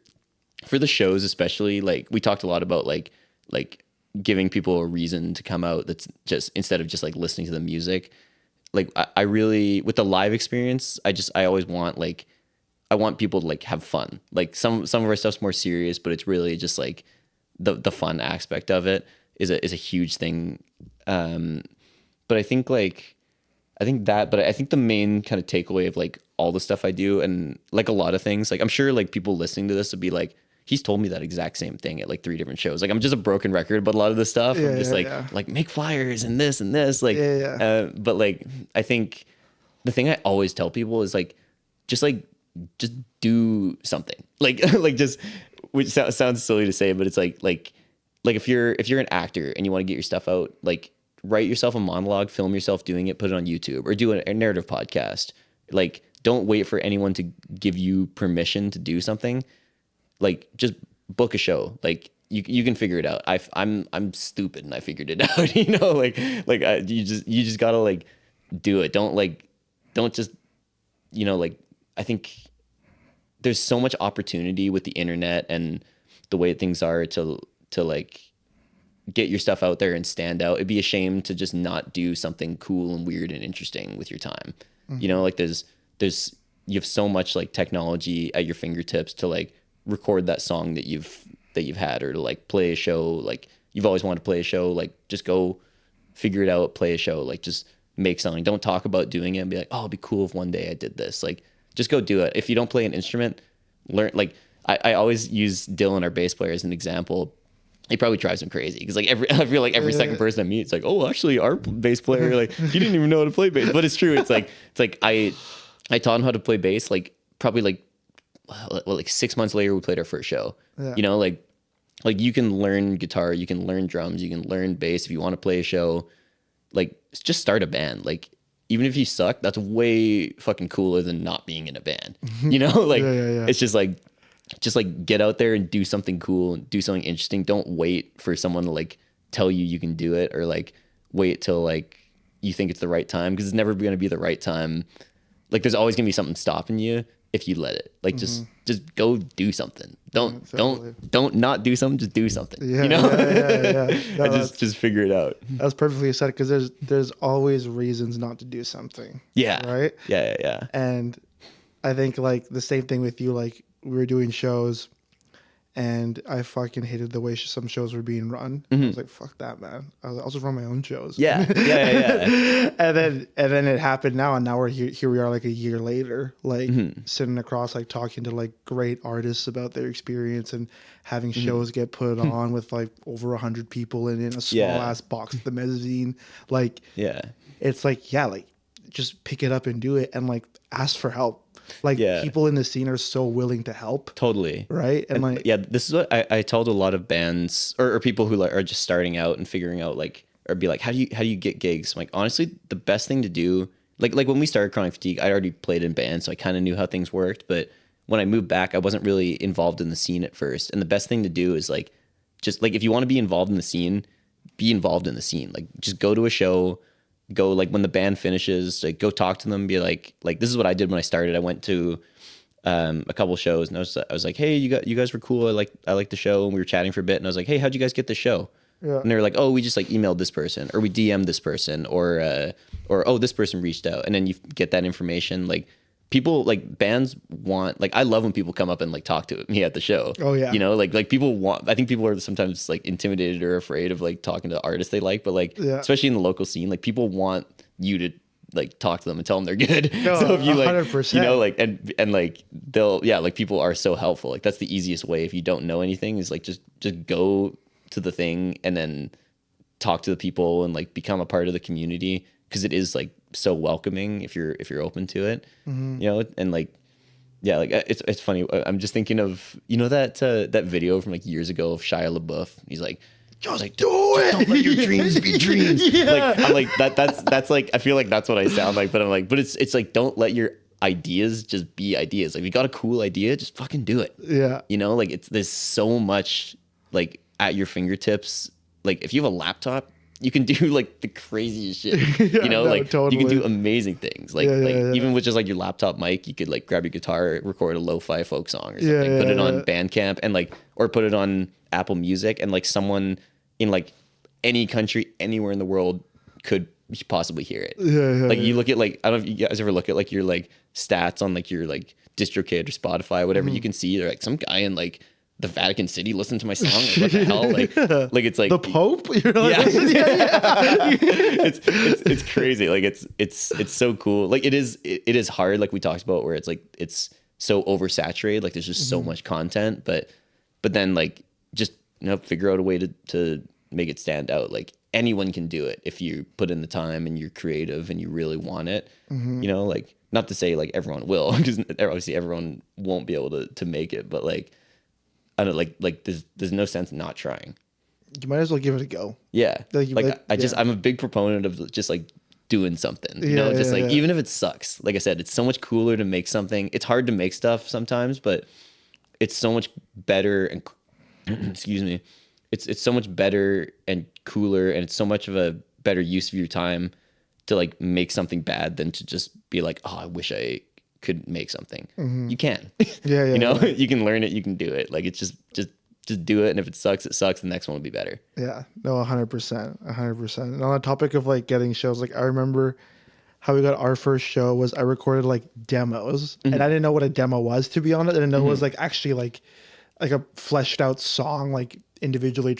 the shows especially, like we talked a lot about like giving people a reason to come out, that's just instead of just like listening to the music. Like I really, with the live experience, I always want I want people to like have fun. Like some of our stuff's more serious, but it's really just like the fun aspect of it is a huge thing. But I think but I think the main kind of takeaway of like all the stuff I do, and like a lot of things, like I'm sure like people listening to this would be like, he's told me that exact same thing at like 3 different shows. Like I'm just a broken record, but a lot of the stuff I'm just like make flyers and this and this. Like, but like I think the thing I always tell people is like, just do something. Like just, which sounds silly to say, but it's like if you're an actor and you want to get your stuff out, like write yourself a monologue, film yourself doing it, put it on YouTube, or do a narrative podcast. Like don't wait for anyone to give you permission to do something. Like just book a show. Like you can figure it out. I'm stupid and I figured it out. You just gotta like do it. Don't just I think there's so much opportunity with the internet and the way things are to like get your stuff out there and stand out. It'd be a shame to just not do something cool and weird and interesting with your time. Like there's you have so much like technology at your fingertips to like record that song that you've had, or to like play a show. Like you've always wanted to play a show, like just go figure it out, play a show, like just make something. Don't talk about doing it and be like, oh, it'd be cool if one day I did this. Like just go do it. If you don't play an instrument, learn. Like I always use Dylan, our bass player, as an example. He probably drives him crazy, because like I feel like every second person I meet, it's like, oh, actually our bass player, like he didn't even know how to play bass. But it's true. It's like I taught him how to play bass, like probably like 6 months later we played our first show. Like you can learn guitar, you can learn drums, you can learn bass if you want to play a show. Like just start a band. Like even if you suck, that's way fucking cooler than not being in a band. It's just like get out there and do something cool and do something interesting. Don't wait for someone to like tell you can do it, or like wait till like you think it's the right time, because it's never going to be the right time. Like there's always going to be something stopping you if you let it. Like just go do something. Don't not do something, just do something. Just figure it out. That's perfectly said, because there's always reasons not to do something. Right? Yeah. And I think like the same thing with you, like we were doing shows and I fucking hated the way some shows were being run. I was like, fuck that, man. I'll just run my own shows. Yeah. And then it happened now, and now we're here we are like a year later, like sitting across, like talking to like great artists about their experience and having shows get put on with like over 100 people in a small ass box at the mezzanine. Like, it's like, like just pick it up and do it, and like ask for help. Like people in the scene are so willing to help. Totally. Right. And like, this is what I told a lot of bands or people who like are just starting out and figuring out like, or be like, how do you get gigs? I'm like, honestly, the best thing to do, like when we started Chronic Fatigue, I already played in bands, so I kind of knew how things worked. But when I moved back, I wasn't really involved in the scene at first. And the best thing to do is like, just like, if you want to be involved in the scene, be involved in the scene. Like just go to a show, go like when the band finishes, like go talk to them, be like this is what I did when I started. I went to a couple shows, and I was like, hey, you guys were cool. I like the show, and we were chatting for a bit, and I was like, hey, how'd you guys get the show? And they were like, oh, we just like emailed this person, or we DM'd this person, or oh, this person reached out, and then you get that information. Like people, like bands want, like I love when people come up and like talk to me at the show. Oh yeah, you know, like people want. I think people are sometimes like intimidated or afraid of like talking to artists they like, but like especially in the local scene, like people want you to like talk to them and tell them they're good. No, so if you like 100%. you know, like and like they'll like people are so helpful. Like that's the easiest way if you don't know anything, is like just go to the thing and then talk to the people and like become a part of the community, because it is like so welcoming if you're open to it. You know, and like like it's funny. I'm just thinking of, you know, that video from like years ago of Shia LaBeouf. He's like, just do it. Just don't let your dreams be dreams. Like I'm like that's like, I feel like that's what I sound like, but I'm like, but it's like, don't let your ideas just be ideas. Like if you got a cool idea, just fucking do it. Yeah. You know, like there's so much like at your fingertips. Like if you have a laptop, you can do like the craziest shit. You know, like totally. You can do amazing things. Like even with just like your laptop mic, you could like grab your guitar, record a lo-fi folk song or something, put it on Bandcamp, and like, or put it on Apple Music, and like someone in like any country, anywhere in the world could possibly hear it. Like you look at like, I don't know if you guys ever look at like your like stats on like your like DistroKid or Spotify, whatever, you can see they're like some guy in like the Vatican City listened to my song. Like, what the hell? Like it's like the Pope. You're like, it's crazy. Like it's so cool. Like it is hard. Like we talked about, where it's like it's so oversaturated. Like there's just so much content, but then like just, you know, figure out a way to make it stand out. Like anyone can do it if you put in the time and you're creative and you really want it. You know, like not to say like everyone will, because obviously everyone won't be able to make it, but like I don't like there's no sense in not trying. You might as well give it a go. Yeah. I'm a big proponent of just like doing something, you know, just like even if it sucks. Like I said, it's so much cooler to make something. It's hard to make stuff sometimes, but it's so much better and excuse me. It's so much better and cooler, and it's so much of a better use of your time to like make something bad than to just be like, oh, I wish I could make something. You can. You know, you can learn it, you can do it. Like it's just do it, and if it sucks, it sucks. The next one will be better. Yeah. No, 100%. And on the topic of like getting shows, like I remember how we got our first show was I recorded like demos, and I didn't know what a demo was, to be honest. I didn't know it was like actually like a fleshed out song, like individually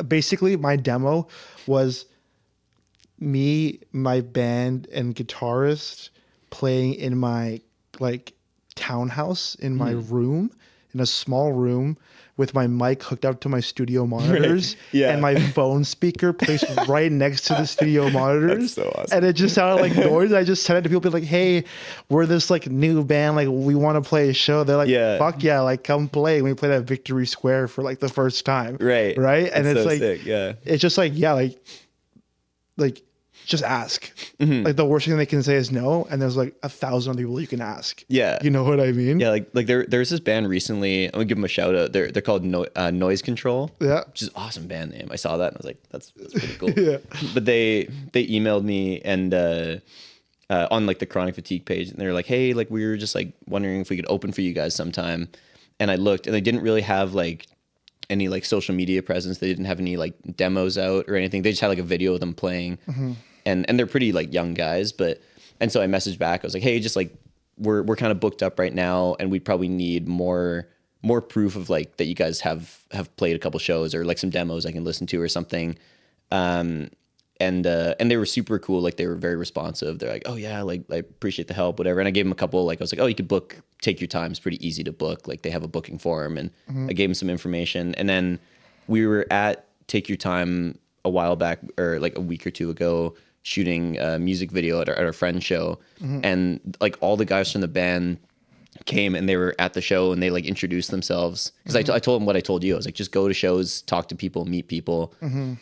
basically my demo was me, my band and guitarist playing in my like townhouse in my room, in a small room, with my mic hooked up to my studio monitors and my phone speaker placed right next to the studio monitors. That's so awesome. And it just sounded like noise. I just sent it to people, like, hey, we're this like new band, like we want to play a show. They're like, fuck yeah, like come play. And we played at Victory Square for like the first time. Right. And it's so like sick. It's just like, like just ask. Like the worst thing they can say is no, and there's like 1,000 people you can ask. You know what I mean? Like there's this band recently, I'm gonna give them a shout out. They're called Noise Control, which is an awesome band name. I saw that and I was like, that's pretty cool. But they emailed me and on like the Chronic Fatigue page, and they're like, hey, like we were just like wondering if we could open for you guys sometime. And I looked, and they didn't really have like any like social media presence. They didn't have any like demos out or anything. They just had like a video of them playing. And they're pretty like young guys, and so I messaged back. I was like, hey, just like we're kind of booked up right now, and we'd probably need more more proof of like that you guys have played a couple shows or like some demos I can listen to or something. And they were super cool. Like they were very responsive. They're like, oh yeah, like I appreciate the help, whatever. And I gave them a couple, like I was like, oh, you could book, take your time. It's pretty easy to book. Like they have a booking form, and I gave them some information. And then we were at Take Your Time a while back, or like a week or two ago, shooting a music video at our friend's show. And like all the guys from the band came and they were at the show and they like introduced themselves because I told them what I told you. I was like, just go to shows, talk to people, meet people.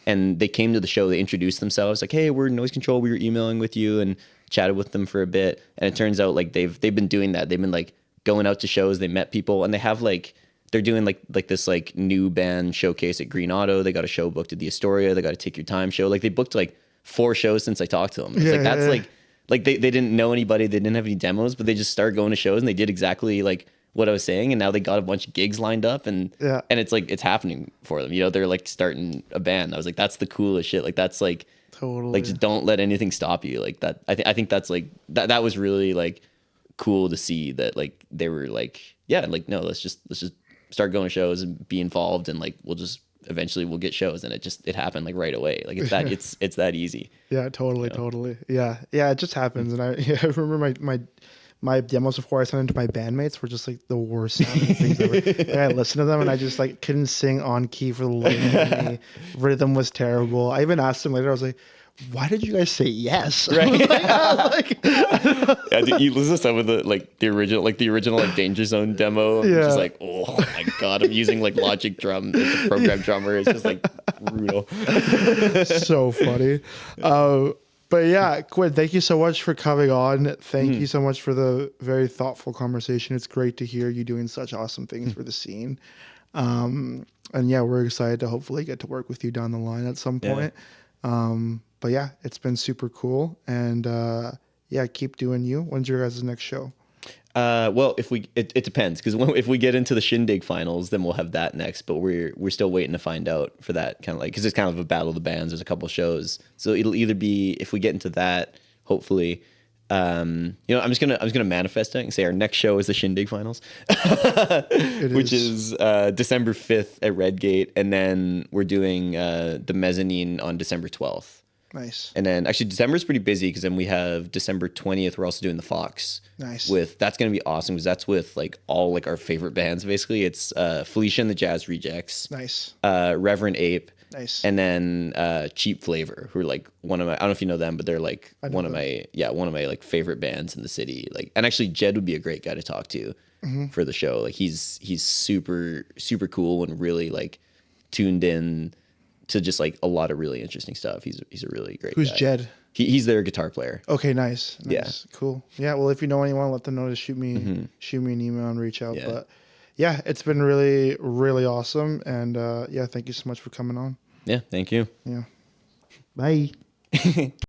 And they came to the show, they introduced themselves like, hey, we're Noise Control, we were emailing with you, and chatted with them for a bit. And it turns out like they've been doing that. They've been like going out to shows, they met people, and they have like they're doing like this like new band showcase at Green Auto. They got a show booked at the Astoria. They got a Take Your Time show. Like they booked like 4 shows since I talked to them. It's like that's like they didn't know anybody, they didn't have any demos, but they just started going to shows and they did exactly like what I was saying, and now they got a bunch of gigs lined up, and it's like it's happening for them. You know, they're like starting a band. I was like, that's the coolest shit. Like that's like totally like just don't let anything stop you. Like that. I think that's like that was really like cool to see that like they were like, yeah, like no, let's just start going to shows and be involved, and like we'll get shows, and it happened like right away. Like it's that it's that easy. Yeah, totally, totally. Yeah, it just happens. And I remember my demos before I sent them to my bandmates were just like the worst sounding things ever. Like, I listened to them and I just like couldn't sing on key for the life of me. Rhythm was terrible. I even asked them later. I was like, why did you guys say yes? Right. Yeah, dude, you listen to some of the original like Danger Zone demo. Yeah. Just like, oh my god, I'm using like Logic drum, the program drummer. It's just like brutal. So funny. But yeah, Quinn, thank you so much for coming on. Thank you so much for the very thoughtful conversation. It's great to hear you doing such awesome things for the scene. And yeah, we're excited to hopefully get to work with you down the line at some point. But yeah, it's been super cool, and yeah, keep doing you. When's your guys' next show? Well, it depends, because if we get into the Shindig finals, then we'll have that next. But we're still waiting to find out for that, kind of like, because it's kind of a battle of the bands. There's a couple shows, so it'll either be, if we get into that, hopefully. I'm just gonna manifest it and say our next show is the Shindig finals, which is December 5th at Redgate, and then we're doing the mezzanine on December 12th. Nice. And then actually December's pretty busy, because then we have December 20th. We're also doing the Fox. Nice. That's gonna be awesome, because that's with like all like our favorite bands. Basically, it's Felicia and the Jazz Rejects. Nice. Reverend Ape. Nice. And then Cheap Flavor, who are like one of my, I don't know if you know them, but they're like one of my like favorite bands in the city. Like, and actually Jed would be a great guy to talk to for the show. Like he's super, super cool and really like tuned in to just like a lot of really interesting stuff. He's a really great guy. Who's Jed? He's their guitar player. Okay, nice. Yeah. Cool. Yeah, well, if you know anyone, let them know to shoot me an email and reach out. Yeah. But yeah, it's been really, really awesome. And yeah, thank you so much for coming on. Yeah, thank you. Yeah. Bye.